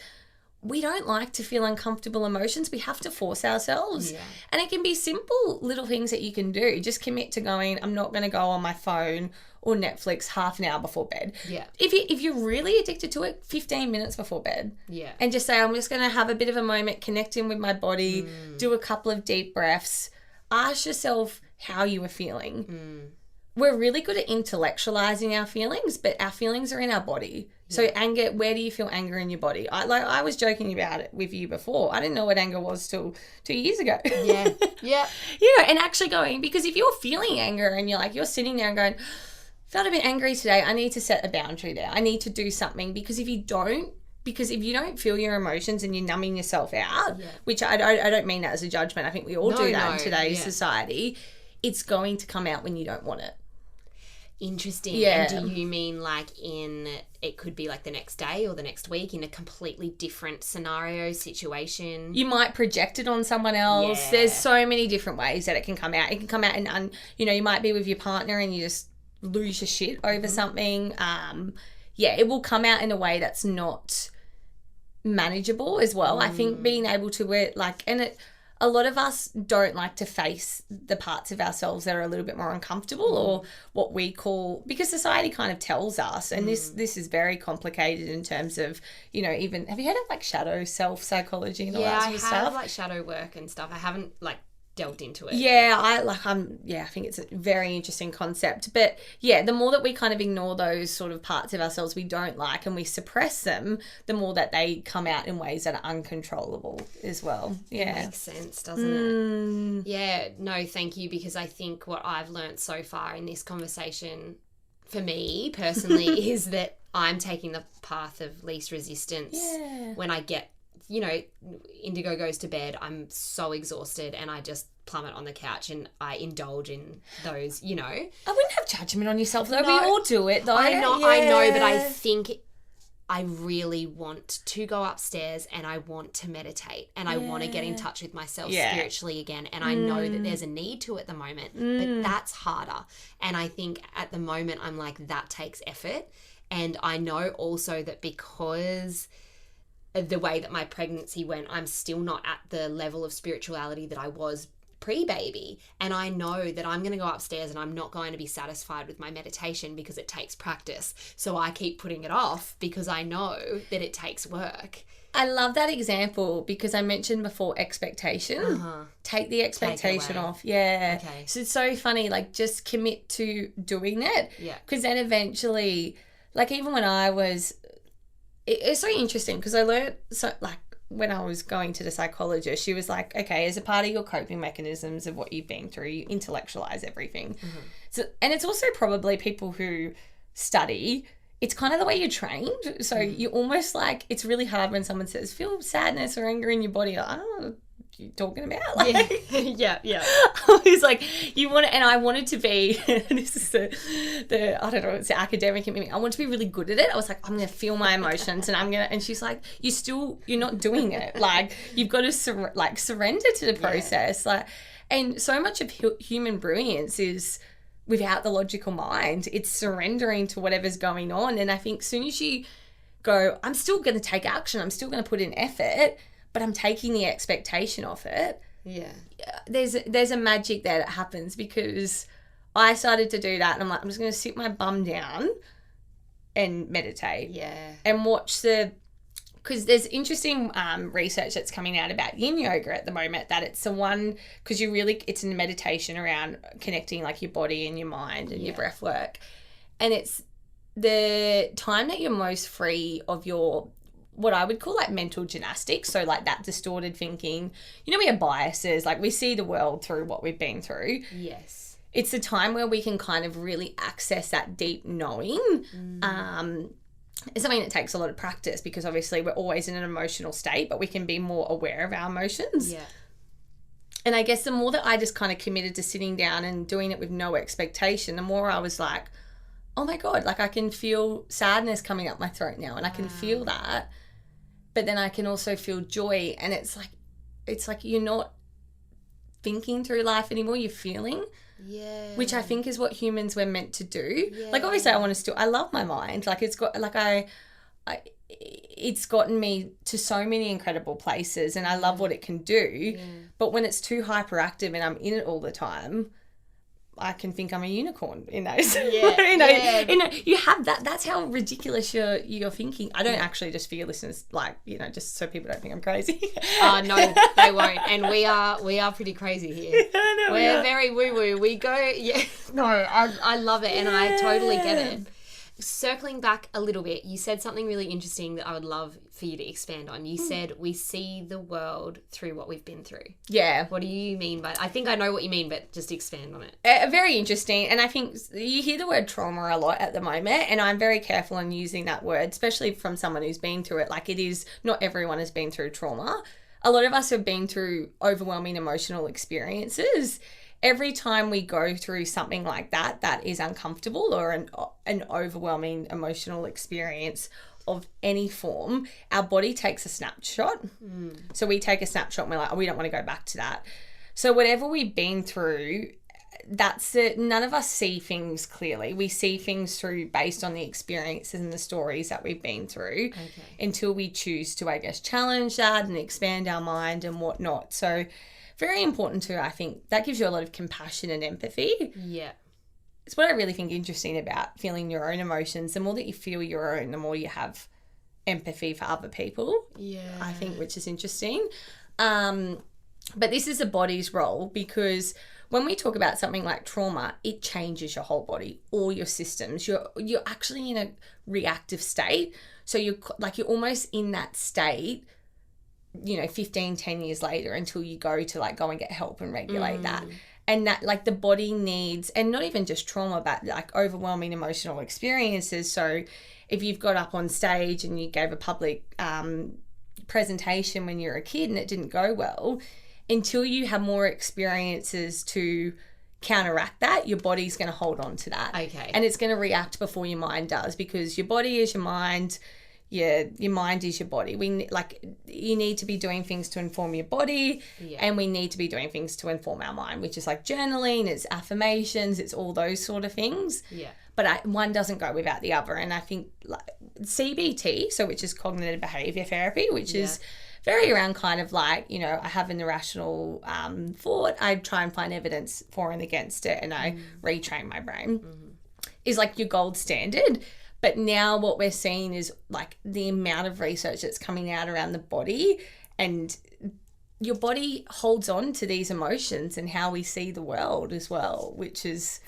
we don't like to feel uncomfortable emotions. We have to force ourselves. Yeah. And it can be simple little things that you can do. Just commit to going, I'm not going to go on my phone or Netflix half an hour before bed. Yeah. If you're really addicted to it, 15 minutes before bed. Yeah. And just say, I'm just going to have a bit of a moment, connect in with my body, do a couple of deep breaths. Ask yourself how you were feeling. We're really good at intellectualizing our feelings, but our feelings are in our body. So anger, where do you feel anger in your body? I was joking about it with you before. I didn't know what anger was till 2 years ago. Yeah. Yeah. And actually going, because if you're feeling anger and you're sitting there and going, felt a bit angry today, I need to set a boundary there. I need to do something, because if you don't feel your emotions and you're numbing yourself out, which I don't mean that as a judgment. I think we all do that in today's society. It's going to come out when you don't want it. Interesting. Yeah. And do you mean like it could be like the next day or the next week in a completely different scenario, situation? You might project it on someone else. Yeah. There's so many different ways that it can come out. It can come out and you might be with your partner and you just lose your shit over something. It will come out in a way that's not manageable as well. I think being able to a lot of us don't like to face the parts of ourselves that are a little bit more uncomfortable or what we call, because society kind of tells us, and this is very complicated in terms of, even, have you heard of like shadow self psychology and all that sort of stuff? Yeah, I have like shadow work and stuff. I haven't like delved into it. Yeah, I think it's a very interesting concept. But yeah, the more that we kind of ignore those sort of parts of ourselves we don't like and we suppress them, the more that they come out in ways that are uncontrollable as well. Yeah. It makes sense, doesn't it? Yeah, no, thank you, because I think what I've learned so far in this conversation for me personally is that I'm taking the path of least resistance. When I get Indigo goes to bed, I'm so exhausted and I just plummet on the couch and I indulge in those, I wouldn't have judgment on yourself though. No, we all do it though. I know, but I think I really want to go upstairs and I want to meditate and I want to get in touch with myself spiritually again, and I know that there's a need to at the moment, but that's harder. And I think at the moment I'm like, that takes effort. And I know also that because the way that my pregnancy went, I'm still not at the level of spirituality that I was pre-baby. And I know that I'm going to go upstairs and I'm not going to be satisfied with my meditation because it takes practice. So I keep putting it off because I know that it takes work. I love that example because I mentioned before expectation. Take the expectation off. Yeah. Okay. So it's so funny, like just commit to doing it. Yeah. Because then eventually, like even when I was... It's so interesting because I learned, when I was going to the psychologist, she was like, okay, as a part of your coping mechanisms of what you've been through, you intellectualize everything. So, and it's also probably people who study, it's kind of the way you're trained. So you almost like, it's really hard when someone says, feel sadness or anger in your body. Like, you talking about? Like, yeah. I was like, you want to, and I wanted to be, this is the I don't know, it's the academic in me. I want to be really good at it. I was like, I'm going to feel my emotions and she's like, you're not doing it. Like, you've got to surrender to the process. Like, and so much of human brilliance is without the logical mind. It's surrendering to whatever's going on. And I think as soon as you go, I'm still going to take action, I'm still going to put in effort, but I'm taking the expectation off it. Yeah. There's a magic there that happens, because I started to do that and I'm like, I'm just going to sit my bum down and meditate. Yeah. And watch because there's interesting research that's coming out about yin yoga at the moment, that it's the one, because it's a meditation around connecting like your body and your mind and your breath work. And it's the time that you're most free of your, what I would call like mental gymnastics. So like that distorted thinking, we have biases, like we see the world through what we've been through. Yes. It's the time where we can kind of really access that deep knowing. It's something that takes a lot of practice, because obviously we're always in an emotional state, but we can be more aware of our emotions. Yeah. And I guess the more that I just kind of committed to sitting down and doing it with no expectation, the more I was like, oh my God, like I can feel sadness coming up my throat now, and I can feel that. But then I can also feel joy, and it's like you're not thinking through life anymore, you're feeling. Yeah. Which I think is what humans were meant to do. Yeah. Like, obviously I love my mind. Like, it's gotten me to so many incredible places, and I love what it can do. Yeah. But when it's too hyperactive and I'm in it all the time, I can think I'm a unicorn in those. Yeah. You have that. That's how ridiculous you're thinking. I don't actually, just for your listeners, like, just so people don't think I'm crazy. No, they won't. And we are pretty crazy here. Yeah, We're very woo-woo. We go, no, I love it, and I totally get it. Circling back a little bit, you said something really interesting that I would love for you to expand on. You said we see the world through what we've been through. Yeah. What do you mean by, I think I know what you mean, but just expand on it. Very interesting. And I think you hear the word trauma a lot at the moment, and I'm very careful in using that word, especially from someone who's been through it. Like, it is, not everyone has been through trauma. A lot of us have been through overwhelming emotional experiences. Every time we go through something like that is uncomfortable, or an overwhelming emotional experience of any form, our body takes a snapshot. So we take a snapshot and we're like, oh, we don't want to go back to that. So whatever we've been through, that's it. None of us see things clearly. We see things through based on the experiences and the stories that we've been through, until we choose to, I guess, challenge that and expand our mind and whatnot. So very important too, I think. That gives you a lot of compassion and empathy. Yeah. It's what I really think interesting about feeling your own emotions. The more that you feel your own, the more you have empathy for other people. Yeah. I think, which is interesting. But this is the body's role, because when we talk about something like trauma, it changes your whole body, all your systems. You're actually in a reactive state. So you're almost in that state, 10 years later, until you go and get help and regulate that. And that, like, the body needs, and not even just trauma, but like overwhelming emotional experiences. So if you've got up on stage and you gave a public presentation when you're a kid and it didn't go well, until you have more experiences to counteract that, your body's going to hold on to that. Okay. And it's going to react before your mind does, because your body is your mind. Your mind is your body. You need to be doing things to inform your body, and we need to be doing things to inform our mind, which is like journaling, it's affirmations, it's all those sort of things. Yeah. But one doesn't go without the other. And I think CBT, which is cognitive behavior therapy, which is very around kind of like, I have an irrational thought, I try and find evidence for and against it, and I retrain my brain, is like your gold standard. But now what we're seeing is like the amount of research that's coming out around the body, and your body holds on to these emotions and how we see the world as well, which is,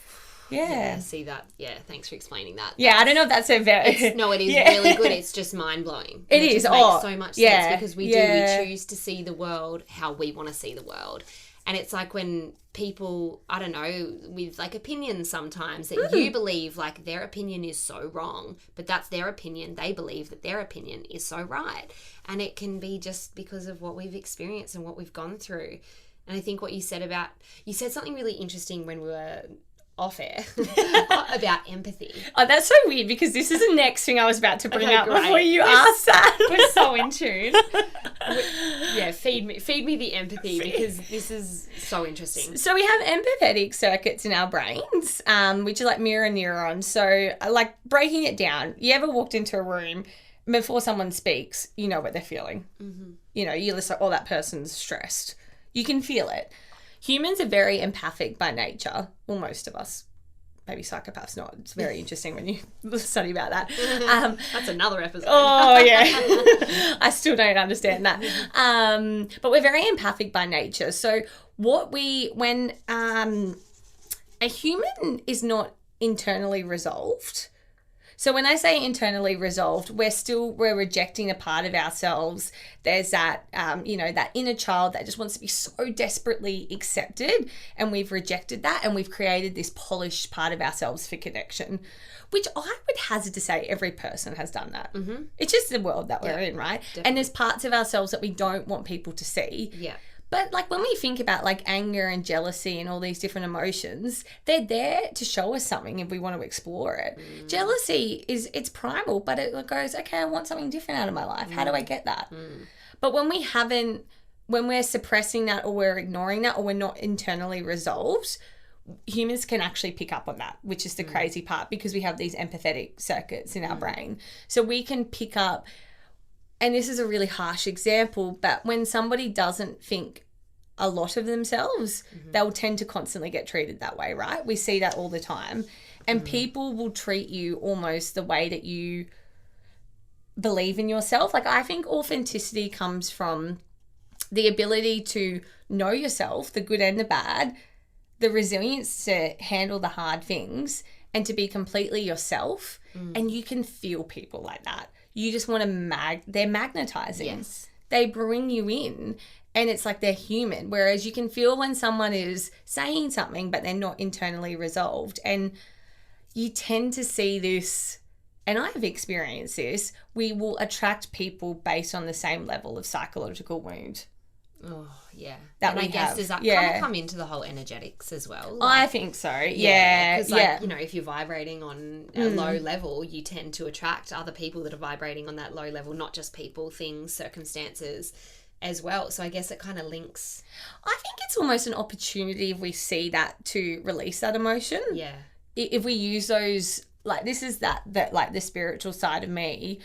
I see that. Yeah, thanks for explaining that. I don't know if that's a very... No, it is really good. It's just mind-blowing. It is. Just makes so much sense, because we choose to see the world how we want to see the world. And it's like when people, I don't know, with like opinions sometimes that you believe like their opinion is so wrong, but that's their opinion. They believe that their opinion is so right. And it can be just because of what we've experienced and what we've gone through. And I think what you said something really interesting when we were off air about empathy. Oh, that's so weird because this is the next thing I was about to bring up before you asked that. We're so in tune. Yeah, feed me the empathy because this is so interesting. So we have empathetic circuits in our brains, which are like mirror neurons. So like breaking it down, you ever walked into a room before someone speaks, you know what they're feeling. Mm-hmm. You know, you listen, oh, that person's stressed. You can feel it. Humans are very empathic by nature. Well, most of us. Maybe psychopaths not. It's very interesting when you study about that. That's another episode. Oh, yeah. I still don't understand that. But we're very empathic by nature. So when a human is not internally resolved, so when I say internally resolved, we're rejecting a part of ourselves. There's that, that inner child that just wants to be so desperately accepted, and we've rejected that, and we've created this polished part of ourselves for connection, which I would hazard to say every person has done that. Mm-hmm. It's just the world that we're in, right? Definitely. And there's parts of ourselves that we don't want people to see. Yeah. But like when we think about like anger and jealousy and all these different emotions, they're there to show us something if we want to explore it. Jealousy it's primal, but it goes, okay, I want something different out of my life. How do I get that? But when we're suppressing that, or we're ignoring that, or we're not internally resolved, humans can actually pick up on that, which is the crazy part, because we have these empathetic circuits in our brain. So we can pick up. And this is a really harsh example, but when somebody doesn't think a lot of themselves, they'll tend to constantly get treated that way, right? We see that all the time. And people will treat you almost the way that you believe in yourself. Like, I think authenticity comes from the ability to know yourself, the good and the bad, the resilience to handle the hard things, and to be completely yourself. And you can feel people like that. You just want to they're magnetizing. Yes. They bring you in, and it's like they're human. Whereas you can feel when someone is saying something, but they're not internally resolved. And you tend to see this, and I've experienced this, we will attract people based on the same level of psychological wound. Oh, yeah. And I guess does that kind of come into the whole energetics as well? Like, I think so, yeah. Because, if you're vibrating on a low level, you tend to attract other people that are vibrating on that low level, not just people, things, circumstances as well. So I guess it kind of links. I think it's almost an opportunity if we see that to release that emotion. Yeah. If we use those, like, this is that like the spiritual side of me,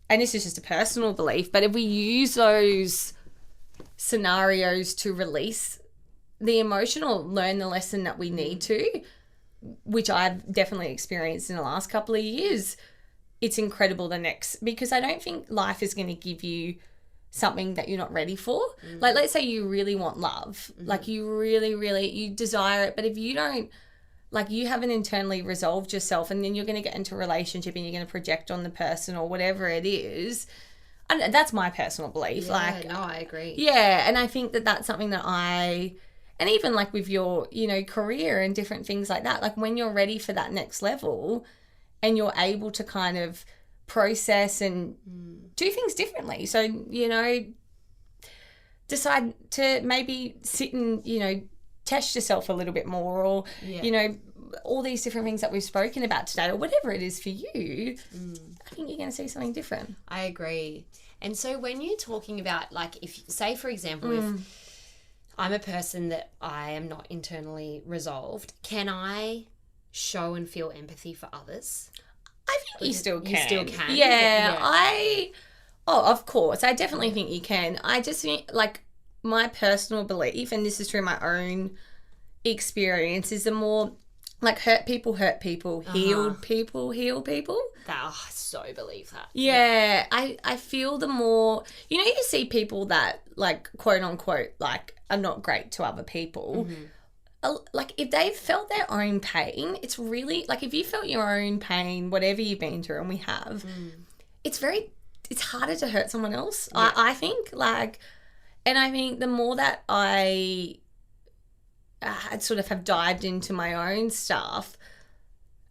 and this is just a personal belief, but if we use those scenarios to release the emotion or learn the lesson that we need to, which I've definitely experienced in the last couple of years, it's incredible because I don't think life is going to give you something that you're not ready for. Like, let's say you really want love, like you really, really, you desire it, but if you don't, like, you haven't internally resolved yourself, and then you're going to get into a relationship and you're going to project on the person or whatever it is. And that's my personal belief. Yeah, I agree. Yeah, and I think that that's something that and even like with your, career and different things like that, like when you're ready for that next level and you're able to kind of process and do things differently. So, decide to maybe sit and, test yourself a little bit more, or, all these different things that we've spoken about today, or whatever it is for you, I think you're going to see something different. I agree. And so when you're talking about, like, if, say, for example, if I'm a person that I am not internally resolved, can I show and feel empathy for others? I think you still can. You still can? Yeah. Of course. I definitely think you can. I just think, like, my personal belief, and this is through my own experience, is the more, like, hurt people, healed people, heal people. I so believe that. Yeah. I feel the more, you see people that, like, quote unquote, like, are not great to other people. Like, if they've felt their own pain, it's really, like, if you felt your own pain, whatever you've been through, and we have, it's harder to hurt someone else. Yeah. I think, like, And I think the more that I sort of have dived into my own stuff,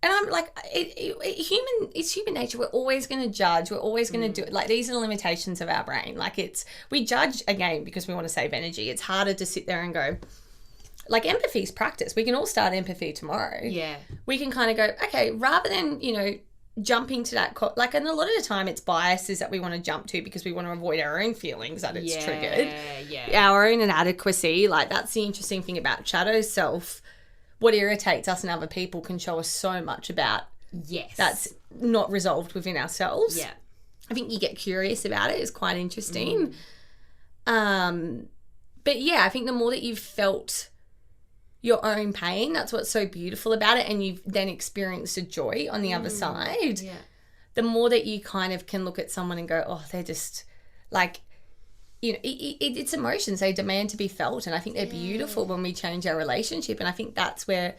and I'm like, it's human nature. We're always going to judge. We're always going to do it. Like, these are the limitations of our brain. Like, we judge, again, because we want to save energy. It's harder to sit there and go, like, empathy's practice. We can all start empathy tomorrow. Yeah. We can kind of go, okay, rather than, jumping to that, and a lot of the time it's biases that we want to jump to because we want to avoid our own feelings that it's triggered. Yeah. Our own inadequacy. Like, that's the interesting thing about shadow self. What irritates us and other people can show us so much about that's not resolved within ourselves. Yeah. I think you get curious about it. It's quite interesting. But yeah, I think the more that you've felt your own pain, that's what's so beautiful about it, and you've then experienced a joy on the other side, the more that you kind of can look at someone and go, oh, they're just like, it's emotions. They demand to be felt, and I think they're beautiful when we change our relationship. And I think that's where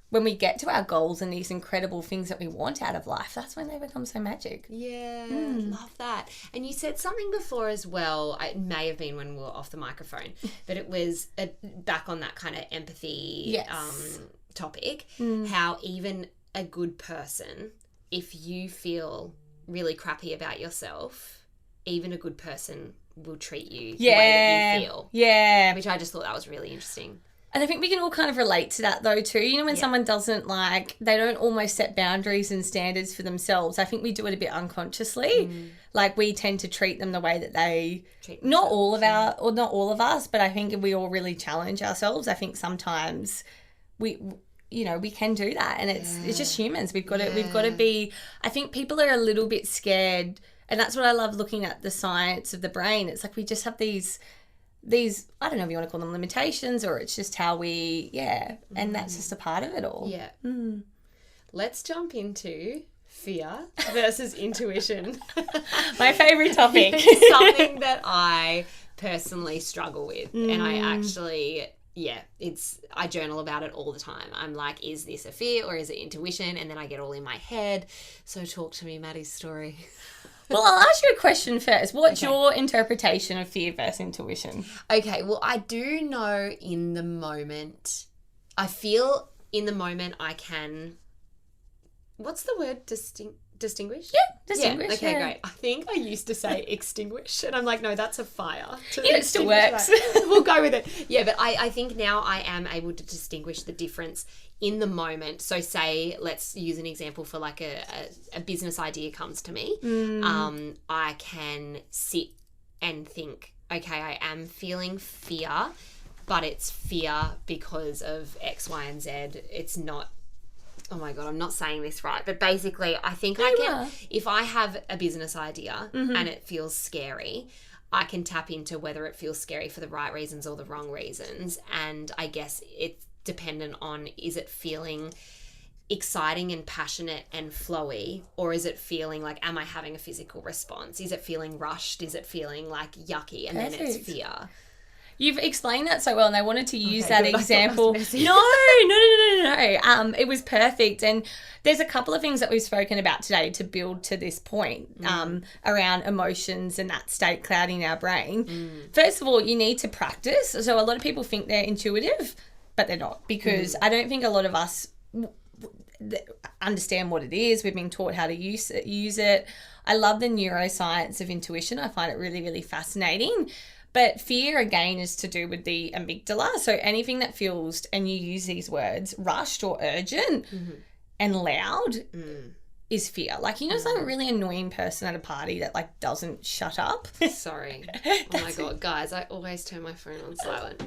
when we get to our goals and these incredible things that we want out of life, that's when they become so magic. Yeah, love that. And you said something before as well, it may have been when we were off the microphone, but it was back on that kind of empathy topic, how even a good person, if you feel really crappy about yourself, even a good person will treat you the way that you feel. Yeah. Which I just thought that was really interesting. And I think we can all kind of relate to that though too. When someone doesn't they don't almost set boundaries and standards for themselves. I think we do it a bit unconsciously. Like, we tend to treat them the way that they treat themselves. Not all of us, but I think we all really challenge ourselves. I think sometimes we can do that, and it's just humans. We've got to be, I think people are a little bit scared, and that's what I love looking at the science of the brain. It's like we just have these, I don't know if you want to call them limitations, or it's just how and that's just a part of it all. Yeah. Let's jump into fear versus intuition. My favourite topic. Something that I personally struggle with, and I actually... I journal about it all the time. I'm like, is this a fear or is it intuition? And then I get all in my head. So talk to me, Maddie Storey. Well, I'll ask you a question first. What's your interpretation of fear versus intuition? Okay, well, I do know in the moment, I feel in the moment I can, what's the word, distinguish? Yeah, distinguish. Yeah, okay, great. I think I used to say extinguish, and I'm like, no, that's a fire. It still works. We'll go with it. Yeah, but I think now I am able to distinguish the difference in the moment. So say, let's use an example for like a business idea comes to me. I can sit and think, okay, I am feeling fear, but it's fear because of X, Y, and Z. It's not, oh my God, I'm not saying this right, but basically I think if I have a business idea and it feels scary, I can tap into whether it feels scary for the right reasons or the wrong reasons. And I guess it's dependent on, is it feeling exciting and passionate and flowy, or is it feeling like, am I having a physical response? Is it feeling rushed? Is it feeling like yucky? And then it's fear. You've explained that so well, and I wanted to use that example. No. It was perfect. And there's a couple of things that we've spoken about today to build to this point around emotions and that state clouding our brain. First of all, you need to practice. So a lot of people think they're intuitive, but they're not, because I don't think a lot of us understand what it is. We've been taught how to use it. I love the neuroscience of intuition. I find it really, really fascinating. But fear, again, is to do with the amygdala. So anything that feels, and you use these words, rushed or urgent and loud is fear. Like, it's like a really annoying person at a party that, like, doesn't shut up. Sorry. Oh, my God. Guys, I always turn my phone on silent.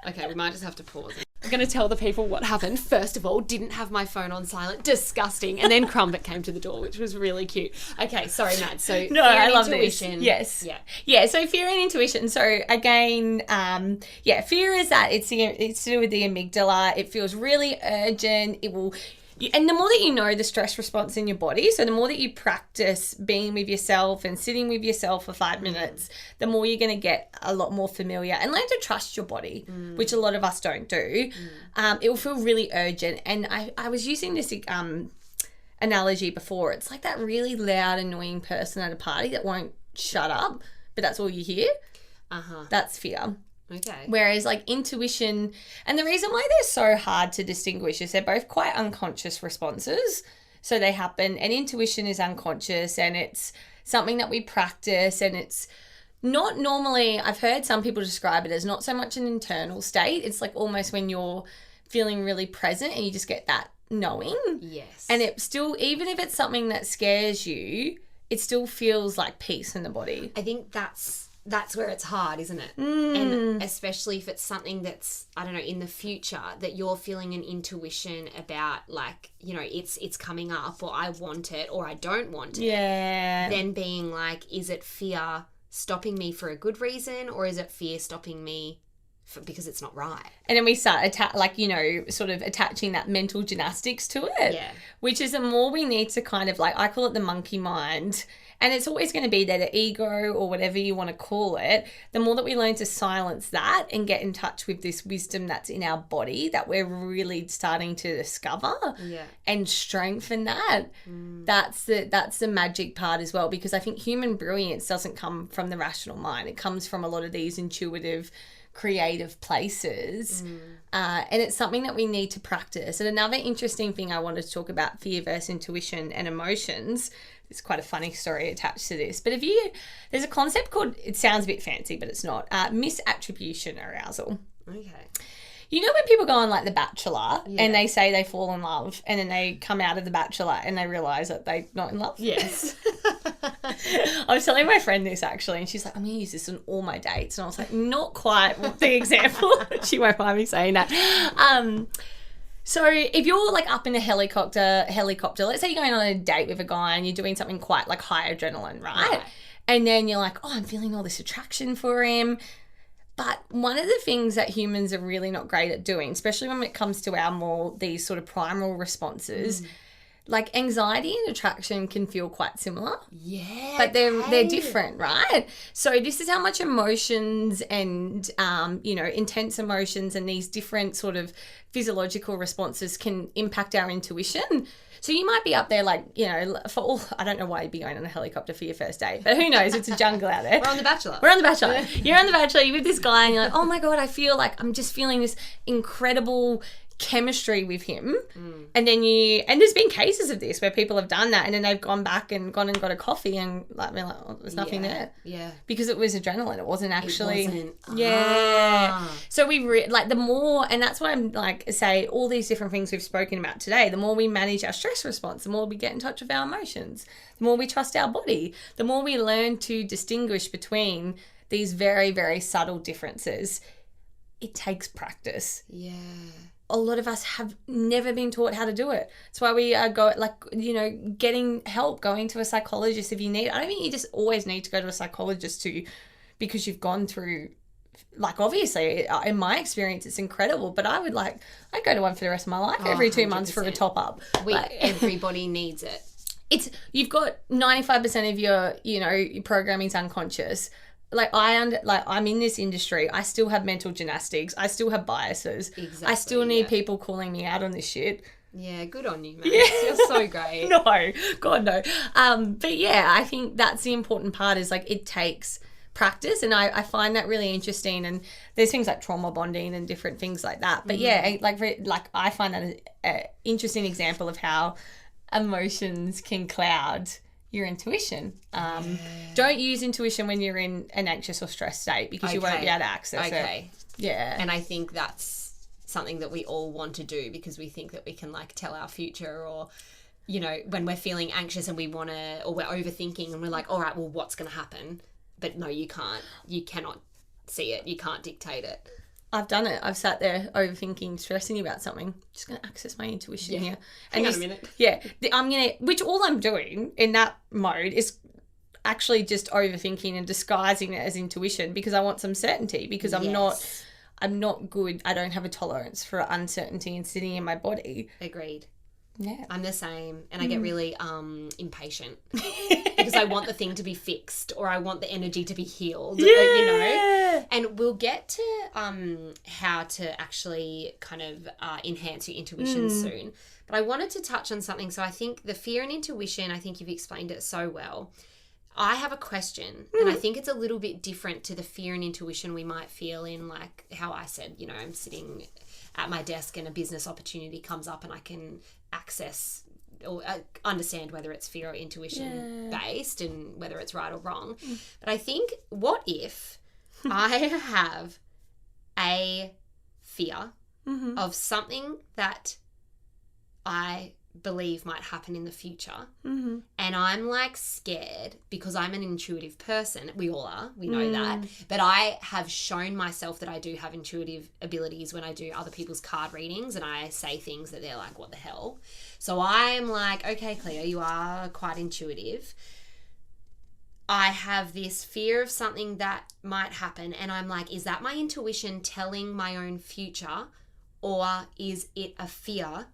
Okay, we might just have to pause. I'm going to tell the people what happened. First of all, didn't have my phone on silent. Disgusting. And then Crumbit came to the door, which was really cute. Okay, sorry, Matt. So no, fear I love intuition. This. Yes. Yeah, so fear and intuition. So again, fear is that it's to do with the amygdala. It feels really urgent. It will... And the more that you know the stress response in your body, so the more that you practice being with yourself and sitting with yourself for 5 minutes, the more you're going to get a lot more familiar and learn to trust your body, which a lot of us don't do. It will feel really urgent. And I was using this analogy before. It's like that really loud, annoying person at a party that won't shut up but that's all you hear. That's fear. Okay. Whereas like intuition, and the reason why they're so hard to distinguish is they're both quite unconscious responses. So they happen, and intuition is unconscious, and it's something that we practice, and it's not normally, I've heard some people describe it as not so much an internal state. It's like almost when you're feeling really present and you just get that knowing. Yes. And it still, even if it's something that scares you, it still feels like peace in the body. I think that's where it's hard, isn't it? And especially if it's something that's, I don't know, in the future that you're feeling an intuition about, like, you know, it's coming up, or I want it, or I don't want it. Yeah. Then being like, is it fear stopping me for a good reason, or is it fear stopping me because it's not right? And then we start sort of attaching that mental gymnastics to it. Yeah. Which is the more we need to kind of like, I call it the monkey mind. And it's always going to be there, the ego or whatever you want to call it. The more that we learn to silence that and get in touch with this wisdom that's in our body that we're really starting to discover and strengthen that, that's the magic part as well. Because I think human brilliance doesn't come from the rational mind. It comes from a lot of these intuitive, creative places. And it's something that we need to practice. And another interesting thing I wanted to talk about, fear versus intuition and emotions. It's quite a funny story attached to this. But there's a concept called, it sounds a bit fancy, but it's not, misattribution arousal. Okay. You know when people go on like The Bachelor and they say they fall in love and then they come out of The Bachelor and they realise that they're not in love? Yes. I was telling my friend this actually, and she's like, I'm going to use this on all my dates. And I was like, not quite the example. She won't mind me saying that. So if you're like up in a helicopter, let's say you're going on a date with a guy and you're doing something quite like high adrenaline, right? And then you're like, oh, I'm feeling all this attraction for him. But one of the things that humans are really not great at doing, especially when it comes to these sort of primal responses, like anxiety and attraction can feel quite similar. Yeah. But they're different, right? So this is how much emotions and, intense emotions and these different sort of physiological responses can impact our intuition. So you might be up there like, I don't know why you'd be going on a helicopter for your first date, but who knows? It's a jungle out there. We're on The Bachelor. You're on The Bachelor. You're with this guy and you're like, oh my God, I feel like I'm just feeling this incredible chemistry with him. And then and there's been cases of this where people have done that and then they've gone back and got a coffee and like, they're like, oh, there's nothing there. Yeah. Because it was adrenaline. It wasn't actually. It wasn't. Yeah. So we the more, and that's why I'm like, say all these different things we've spoken about today, the more we manage our stress response, the more we get in touch with our emotions, the more we trust our body, the more we learn to distinguish between these very, very subtle differences. It takes practice. Yeah. A lot of us have never been taught how to do it. That's why we getting help, going to a psychologist if you need. I don't think you just always need to go to a psychologist because you've gone through, like, obviously, in my experience, it's incredible. But I'd go to one for the rest of my life every 2 months for a top up. Everybody needs it. You've got 95% of your programming's unconscious. Like I'm in this industry. I still have mental gymnastics. I still have biases. Exactly, I still need people calling me out on this shit. Yeah, good on you, man. Yeah. You're so great. No, God no. But yeah, I think that's the important part is like it takes practice, and I find that really interesting. And there's things like trauma bonding and different things like that. But yeah, like I find that an interesting example of how emotions can cloud your intuition. Don't use intuition when you're in an anxious or stressed state because you won't be able to access it. Yeah. And I think that's something that we all want to do because we think that we can like tell our future, or when we're feeling anxious and we want to, or we're overthinking and we're like, all right, well, what's going to happen? But no, you can't. You cannot see it. You can't dictate it. I've done it. I've sat there overthinking, stressing about something. Just going to access my intuition here. Hang on a minute. Yeah. Which all I'm doing in that mode is actually just overthinking and disguising it as intuition because I want some certainty, because I'm not good. I don't have a tolerance for uncertainty and sitting in my body. Agreed. Yeah. I'm the same, and I get really impatient because I want the thing to be fixed, or I want the energy to be healed. Yeah. And we'll get to how to actually kind of enhance your intuition soon. But I wanted to touch on something. So I think the fear and intuition, I think you've explained it so well. I have a question, and I think it's a little bit different to the fear and intuition we might feel in, like how I said, you know, I'm sitting at my desk and a business opportunity comes up and I can access or understand whether it's fear or intuition based and whether it's right or wrong. But I think, what if I have a fear of something that I believe might happen in the future, and I'm like scared because I'm an intuitive person. We all are, we know that, but I have shown myself that I do have intuitive abilities when I do other people's card readings and I say things that they're like, what the hell? So I'm like, okay, Cleo, you are quite intuitive. I have this fear of something that might happen, and I'm like, is that my intuition telling my own future, or is it a fear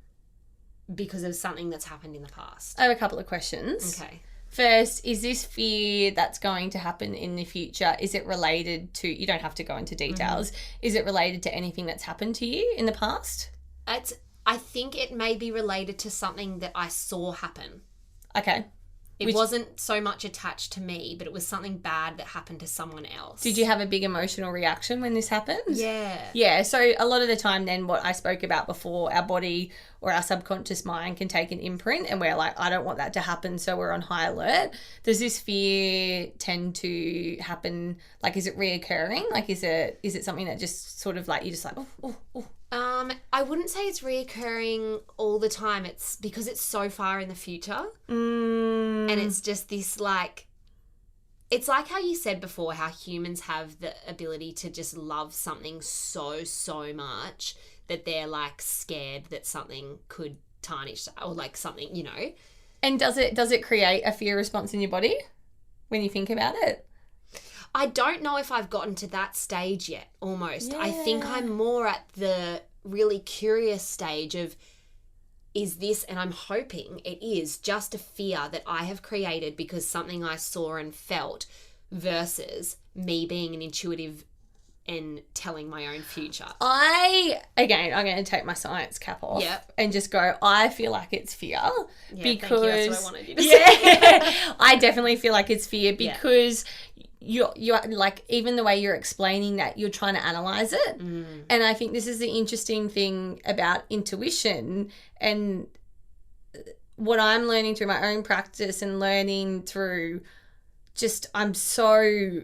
because of something that's happened in the past? I have a couple of questions. Okay. First, is this fear that's going to happen in the future, is it related to, you don't have to go into details, is it related to anything that's happened to you in the past? I think it may be related to something that I saw happen. Okay. It wasn't so much attached to me, but it was something bad that happened to someone else. Did you have a big emotional reaction when this happened? Yeah. Yeah, so a lot of the time then, what I spoke about before, our body or our subconscious mind can take an imprint and we're like, I don't want that to happen, so we're on high alert. Does this fear tend to happen, like, is it reoccurring? Like, is it something that just sort of like, you're just like, oh. I wouldn't say it's reoccurring all the time. It's because it's so far in the future. And it's just this, like, it's like how you said before, how humans have the ability to just love something so much that they're like scared that something could tarnish or like something, you know. And does it create a fear response in your body when you think about it? I don't know if I've gotten to that stage yet, almost. Yeah. I think I'm more at the really curious stage of, is this, and I'm hoping it is, just a fear that I have created because something I saw and felt, versus me being an intuitive and telling my own future. I'm going to take my science cap off and just go, I feel like it's fear. Yeah, because thank you. That's what I wanted you to say. I definitely feel like it's fear because you're like, even the way you're explaining that, you're trying to analyze it. And I think this is the interesting thing about intuition, and what I'm learning through my own practice and learning through just, I'm so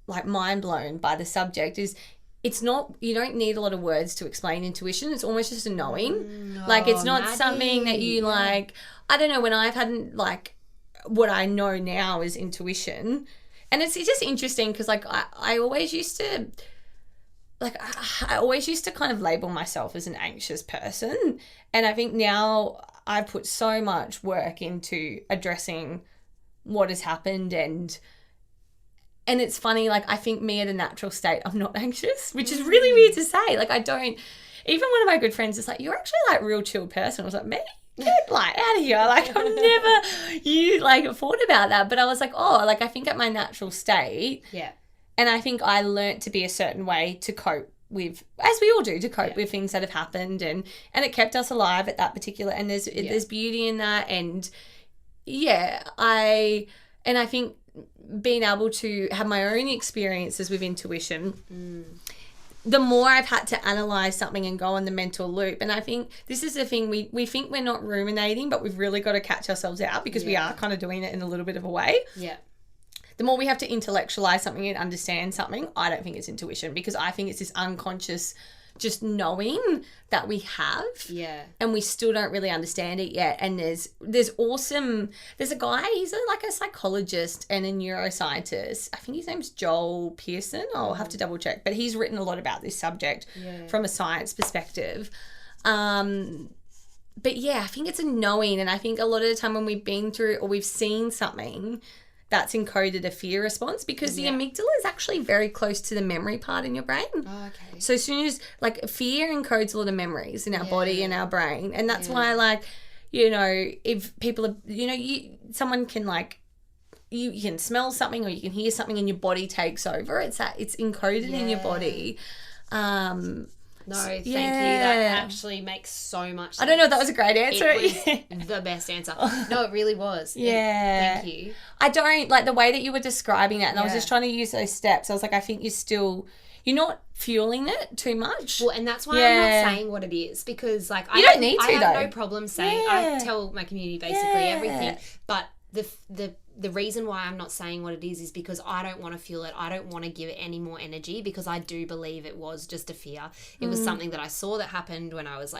like mind blown by the subject, is it's not, you don't need a lot of words to explain intuition. It's almost just a knowing. Like, it's not Maddie, something that you like, I don't know, when I've had like, what I know now is intuition. And it's just interesting because, like, I always used to, like, I always used to kind of label myself as an anxious person. And I think now I put so much work into addressing what has happened. And it's funny, like, I think me at a natural state, I'm not anxious, which is really weird to say. Like, I don't, even one of my good friends is like, you're actually, like, a real chill person. I was like, me? Get like out of here. Like, I've never thought about that. But I was like, oh, like, I think at my natural state. Yeah. And I think I learnt to be a certain way to cope with, as we all do, to cope with things that have happened, and it kept us alive at that particular, and there's beauty in that. And I think being able to have my own experiences with intuition, the more I've had to analyze something and go on the mental loop. And I think this is the thing, we think we're not ruminating, but we've really got to catch ourselves out, because we are kind of doing it in a little bit of a way. Yeah. The more we have to intellectualize something and understand something, I don't think it's intuition, because I think it's this unconscious just knowing that we have. Yeah. And we still don't really understand it yet. And there's a guy, he's like a psychologist and a neuroscientist. I think his name's Joel Pearson. I'll have to double check. But he's written a lot about this subject from a science perspective. But yeah, I think it's a knowing. And I think a lot of the time when we've been through or we've seen something, that's encoded a fear response, because the amygdala is actually very close to the memory part in your brain. Oh, okay. So as soon as, like, fear encodes a lot of memories in our body and our brain. And that's why, like, you know, if people are, you know, someone can, like, you can smell something or you can hear something and your body takes over. It's encoded in your body. No, thank you. That actually makes so much sense. I don't know if that was a great answer. It was the best answer. No, it really was. Thank you. I don't, like, the way that you were describing that, and I was just trying to use those steps. I was like, I think you're not fueling it too much. Well, and that's why I'm not saying what it is, because, like, I don't need to, I have no problem saying, I tell my community basically everything, but the reason why I'm not saying what it is because I don't want to fuel it. I don't want to give it any more energy, because I do believe it was just a fear. It was something that I saw that happened when I was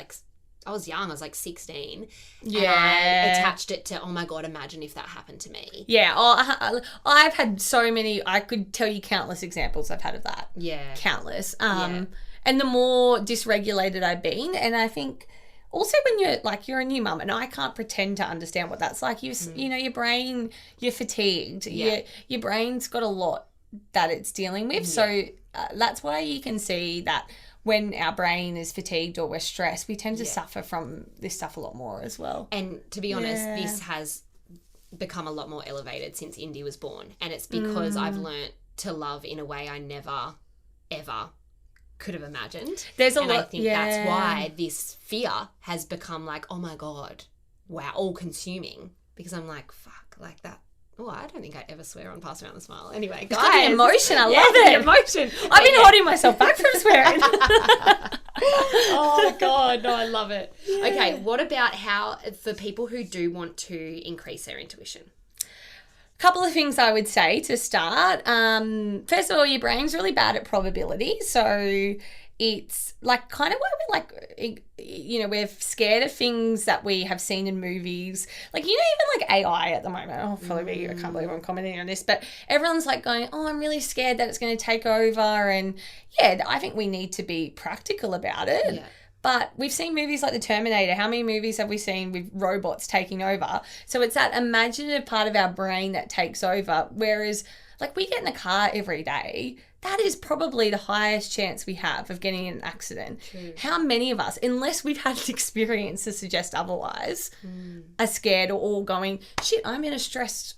young. I was like 16. Yeah. And I attached it to, oh my God, imagine if that happened to me. Yeah. Oh, I've had so many, I could tell you countless examples I've had of that. Yeah. Countless. And the more dysregulated I've been, and I think also when you're a new mum, and I can't pretend to understand what that's like. You know, your brain, you're fatigued. Yeah. Your brain's got a lot that it's dealing with. So that's why you can see that when our brain is fatigued or we're stressed, we tend to suffer from this stuff a lot more as well. And to be honest, this has become a lot more elevated since Indy was born. And it's because I've learnt to love in a way I never, ever could have imagined. There's a lot. I think that's why this fear has become like, oh my God, wow, all consuming. Because I'm like, fuck, like that. Oh, I don't think I ever swear on Pass Around the Smile. Anyway, guys. It's the emotion. I love it. The emotion. I've been holding myself back from swearing. Oh, God. No, I love it. Yeah. Okay, what about how, for people who do want to increase their intuition? Couple of things I would say to start. First of all, your brain's really bad at probability. So it's like kind of where we're like, you know, we're scared of things that we have seen in movies. Like, you know, even like AI at the moment. Oh, follow me. I can't believe I'm commenting on this. But everyone's like going, oh, I'm really scared that it's going to take over. And yeah, I think we need to be practical about it. Yeah. But we've seen movies like The Terminator. How many movies have we seen with robots taking over? So it's that imaginative part of our brain that takes over. Whereas, like, we get in the car every day. That is probably the highest chance we have of getting in an accident. True. How many of us, unless we've had an experience to suggest otherwise, are scared or going, shit, I'm in a stressed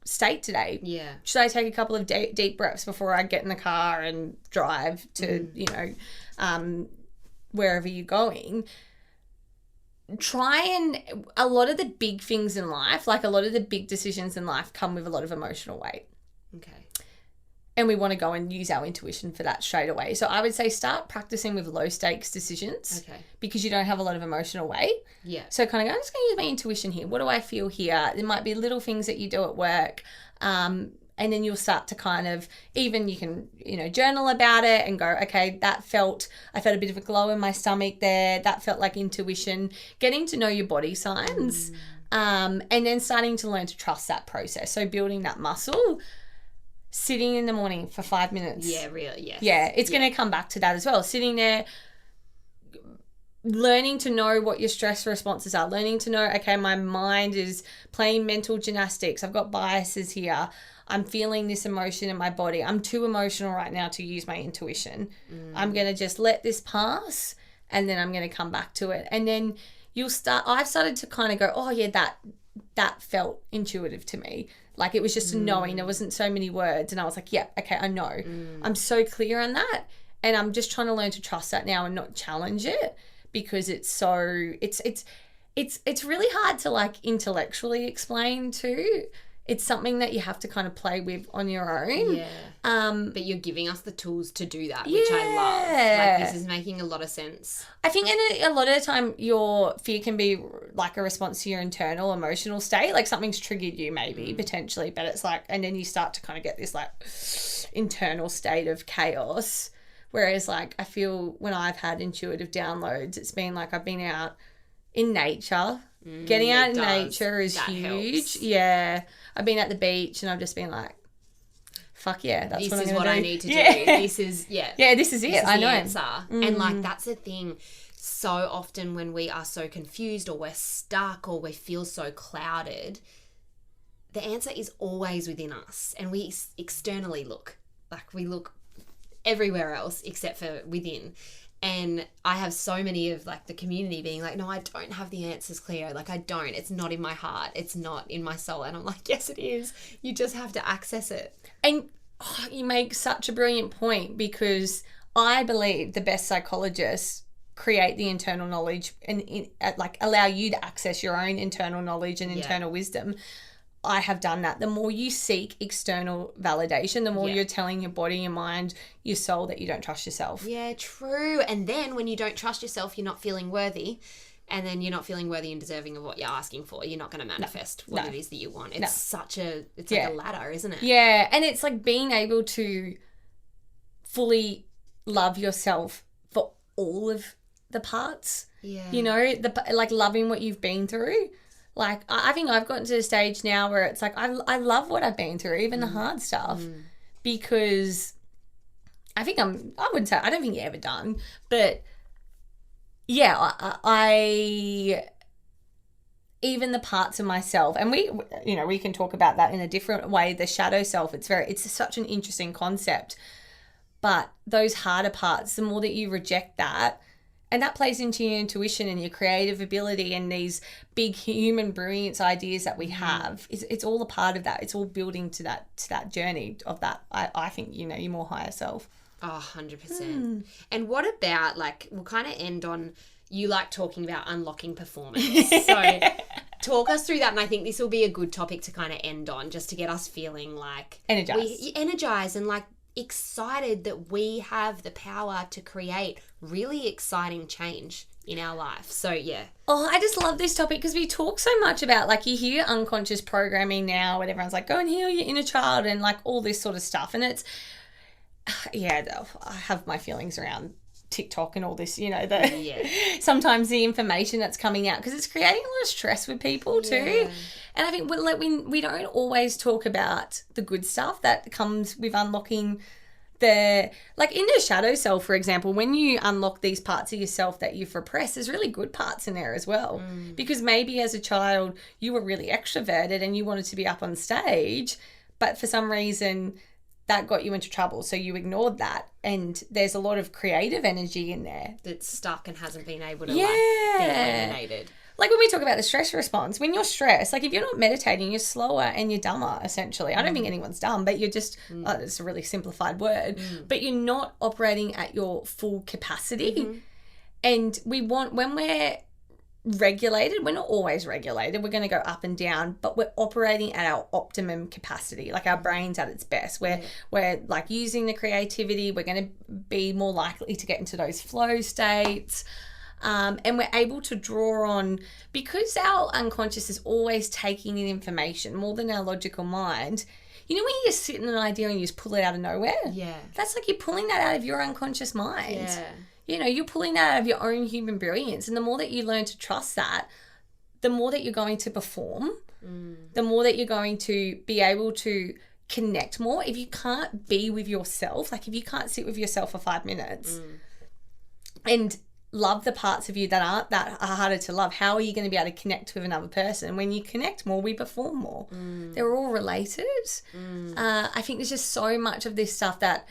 state today. Yeah. Should I take a couple of deep breaths before I get in the car and drive to, you know, wherever you're going? A lot of the big things in life, like a lot of the big decisions in life, come with a lot of emotional weight. Okay. And we want to go and use our intuition for that straight away. So I would say start practicing with low stakes decisions. Okay. Because you don't have a lot of emotional weight. Yeah. So kind of go, I'm just going to use my intuition here. What do I feel here? There might be little things that you do at work. And then you'll start to kind of, even you can, you know, journal about it and go, okay, I felt a bit of a glow in my stomach there. That felt like intuition. Getting to know your body signs. And then starting to learn to trust that process. So building that muscle. Sitting in the morning for 5 minutes. Yeah, really, yes. Yeah, it's going to come back to that as well. Sitting there, learning to know what your stress responses are. Learning to know, okay, my mind is playing mental gymnastics. I've got biases here. I'm feeling this emotion in my body. I'm too emotional right now to use my intuition. I'm going to just let this pass and then I'm going to come back to it. And then I've started to kind of go, oh yeah, that felt intuitive to me. Like it was just a knowing. There wasn't so many words. And I was like, yeah, okay, I know. I'm so clear on that. And I'm just trying to learn to trust that now and not challenge it, because it's really hard to like intellectually explain too. It's something that you have to kind of play with on your own. Yeah. But you're giving us the tools to do that, which I love. Like, this is making a lot of sense. I think a lot of the time your fear can be like a response to your internal emotional state. Like something's triggered you maybe, potentially, but it's like, and then you start to kind of get this like internal state of chaos. Whereas like I feel when I've had intuitive downloads, it's been like I've been out in nature. Getting out in nature is huge. Helps. Yeah. I've been at the beach and I've just been like, fuck yeah, that's what I'm going to do. This is what I need to do. This is, Yeah, this is it. I know. Answer. And like, that's the thing. So often when we are so confused or we're stuck or we feel so clouded, the answer is always within us. And we externally look. Like we look everywhere else except for within. And I have so many of like the community being like, no, I don't have the answers, Cleo. Like I don't. It's not in my heart. It's not in my soul. And I'm like, yes, it is. You just have to access it. And you make such a brilliant point, because I believe the best psychologists create the internal knowledge and like allow you to access your own internal knowledge and internal wisdom. I have done that. The more you seek external validation, the more you're telling your body, your mind, your soul that you don't trust yourself. Yeah, true. And then when you don't trust yourself, you're not feeling worthy. And then you're not feeling worthy and deserving of what you're asking for. You're not going to manifest what it is that you want. It's like a ladder, isn't it? Yeah. And it's like being able to fully love yourself for all of the parts. Yeah. You know, like loving what you've been through. Like, I think I've gotten to a stage now where it's like, I love what I've been through, even the hard stuff, because I wouldn't say, I don't think you're ever done, but yeah, I even the parts of myself, and we can talk about that in a different way, the shadow self, it's such an interesting concept, but those harder parts, the more that you reject that, and that plays into your intuition and your creative ability and these big human brilliance ideas that we have. It's all a part of that. It's all building to that journey of that. I think, your more higher self. Oh, 100%. And what about, like, we'll kind of end on, you like talking about unlocking performance. So talk us through that. And I think this will be a good topic to kind of end on, just to get us feeling like energized and like excited that we have the power to create really exciting change in our life. So yeah. Oh, I just love this topic because we talk so much about, like, you hear unconscious programming now and everyone's like, go and heal your inner child and like all this sort of stuff. And it's, I have my feelings around TikTok and all this, sometimes the information that's coming out, because it's creating a lot of stress with people too. And I think we don't always talk about the good stuff that comes with unlocking in the shadow self, for example. When you unlock these parts of yourself that you've repressed, there's really good parts in there as well. Because maybe as a child you were really extroverted and you wanted to be up on stage, but for some reason that got you into trouble, so you ignored that, and there's a lot of creative energy in there that's stuck and hasn't been able to be eliminated. Like when we talk about the stress response, when you're stressed, like if you're not meditating, you're slower and you're dumber, essentially. I don't think anyone's dumb, but you're just, it's a really simplified word, but you're not operating at your full capacity. And when we're regulated, we're not always regulated, we're going to go up and down, but we're operating at our optimum capacity, like our brain's at its best. We're like using the creativity, we're going to be more likely to get into those flow states. And we're able to draw on, because our unconscious is always taking in information more than our logical mind. You know when you just sit in an idea and you just pull it out of nowhere? Yeah. That's like you're pulling that out of your unconscious mind. Yeah. You're pulling that out of your own human brilliance. And the more that you learn to trust that, the more that you're going to perform, the more that you're going to be able to connect more. If you can't be with yourself, like if you can't sit with yourself for 5 minutes and love the parts of you that are harder to love, how are you going to be able to connect with another person? When you connect more, we perform more. They're all related. I think there's just so much of this stuff that,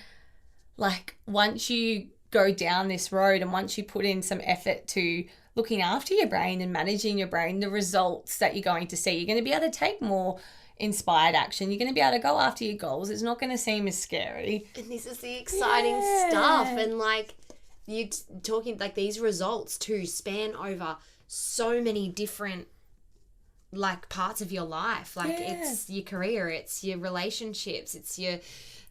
like, once you go down this road and once you put in some effort to looking after your brain and managing your brain, the results that you're going to see, you're going to be able to take more inspired action. You're going to be able to go after your goals. It's not going to seem as scary. And this is the exciting stuff. And like, you talking, like, these results too span over so many different, like, parts of your life. Like, it's your career, it's your relationships, it's your,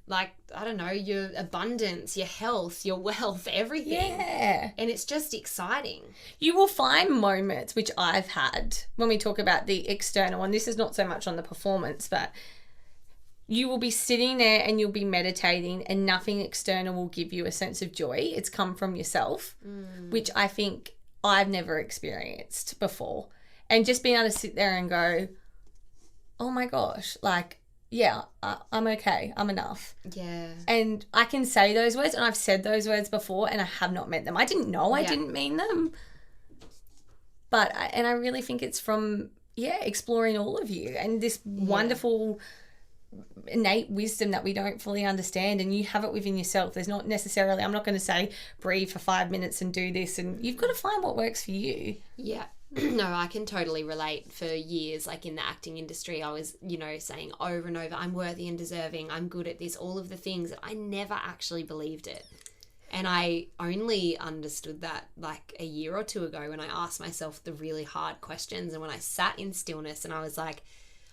like, I don't know, your abundance, your health, your wealth, everything. Yeah. And it's just exciting. You will find moments, which I've had, when we talk about the external, and this is not so much on the performance, but you will be sitting there and you'll be meditating and nothing external will give you a sense of joy. It's come from yourself, which I think I've never experienced before. And just being able to sit there and go, oh my gosh, like, yeah, I'm okay. I'm enough. Yeah. And I can say those words, and I've said those words before and I have not meant them. I didn't know I didn't mean them. But, and I really think it's from, exploring all of you and this wonderful innate wisdom that we don't fully understand, and you have it within yourself. There's not necessarily, I'm not going to say breathe for 5 minutes and do this, and you've got to find what works for you. Yeah. No, I can totally relate. For years, like in the acting industry, I was, saying over and over, I'm worthy and deserving, I'm good at this, all of the things that I never actually believed it. And I only understood that like a year or two ago when I asked myself the really hard questions, and when I sat in stillness and I was like,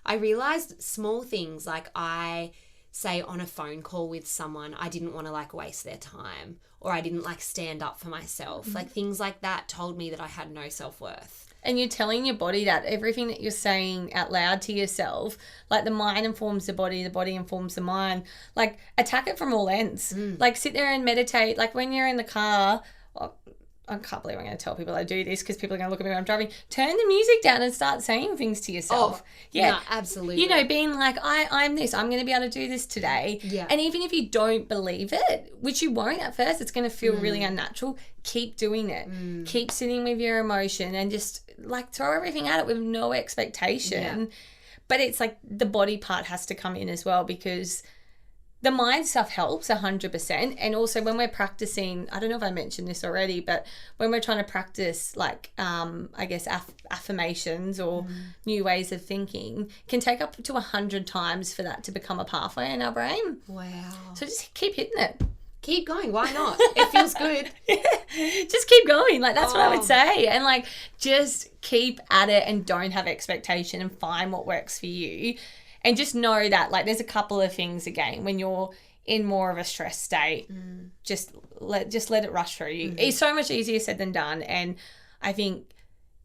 I realized small things like I say on a phone call with someone, I didn't want to like waste their time, or I didn't like stand up for myself. Like things like that told me that I had no self-worth. And you're telling your body that everything that you're saying out loud to yourself, like the mind informs the body informs the mind. Like attack it from all ends. Like sit there and meditate. Like when you're in the car, I can't believe I'm going to tell people I do this because people are going to look at me when I'm driving. Turn the music down and start saying things to yourself. No, absolutely. You know, being like, I'm this. I'm going to be able to do this today. Yeah. And even if you don't believe it, which you won't at first, it's going to feel really unnatural. Keep doing it. Keep sitting with your emotion and just like throw everything at it with no expectation. Yeah. But it's like the body part has to come in as well, because the mind stuff helps 100%. And also when we're practicing, I don't know if I mentioned this already, but when we're trying to practice like, I guess affirmations or new ways of thinking, can take up to 100 times for that to become a pathway in our brain. Wow. So just keep hitting it. Keep going. Why not? It feels good. Just keep going. Like that's what I would say. And like, just keep at it and don't have expectation and find what works for you. And just know that, like, there's a couple of things, again, when you're in more of a stress state, just let it rush through you. It's so much easier said than done. And I think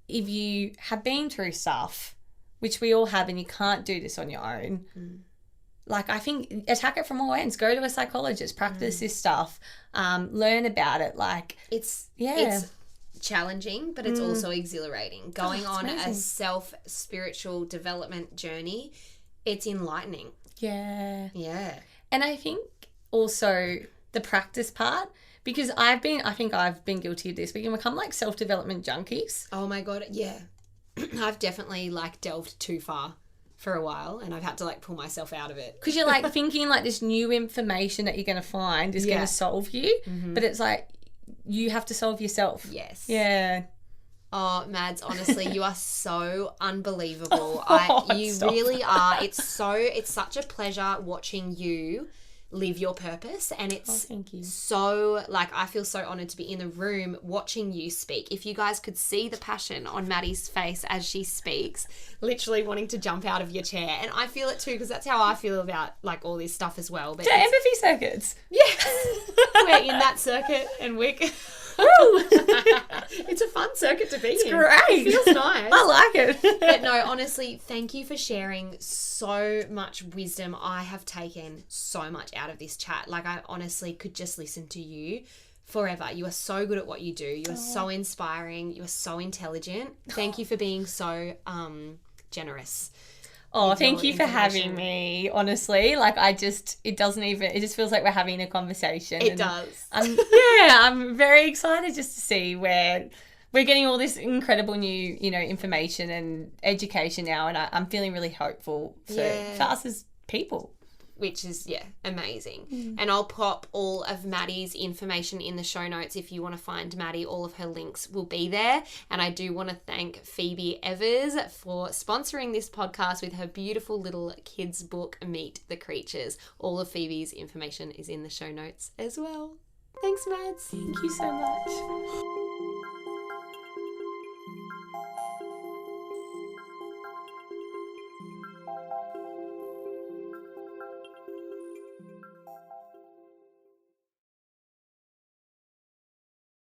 if you have been through stuff, which we all have, and you can't do this on your own, like, I think attack it from all ends. Go to a psychologist, practice this stuff, learn about it. Like, it's challenging, but it's also exhilarating. Going on amazing. a self-spiritual development journey, it's enlightening. Yeah. Yeah. And I think also the practice part, because I think I've been guilty of this. We can become like self-development junkies. Oh my God. Yeah. I've definitely like delved too far for a while, and I've had to like pull myself out of it. Because you're like thinking like this new information that you're going to find is going to solve you. But it's like you have to solve yourself. Yes. Yeah. Oh, Mads, honestly, you are so unbelievable. You stop. really are. It's such a pleasure watching you live your purpose, and it's thank you. so, like, I feel so honoured to be in the room watching you speak. If you guys could see the passion on Maddie's face as she speaks, literally wanting to jump out of your chair. And I feel it too, because that's how I feel about, like, all this stuff as well. But empathy circuits. Yeah. We're in that circuit, and we're... It's a fun circuit to be in. Great. It feels nice. I like it. But no, honestly, thank you for sharing so much wisdom. I have taken so much out of this chat. Like, I honestly could just listen to you forever. You are so good at what you do. You are so inspiring. You are so intelligent. Thank you for being so generous. Oh, thank you for having me, honestly. Like, it just feels like we're having a conversation. It does. I'm very excited just to see where we're getting all this incredible new, information and education now. And I'm feeling really hopeful for us as people. Which is, amazing. And I'll pop all of Maddie's information in the show notes. If you want to find Maddie, all of her links will be there. And I do want to thank Phoebe Evers for sponsoring this podcast with her beautiful little kids book, Meet the Creatures. All of Phoebe's information is in the show notes as well. Thanks, Mads. Thank you so much.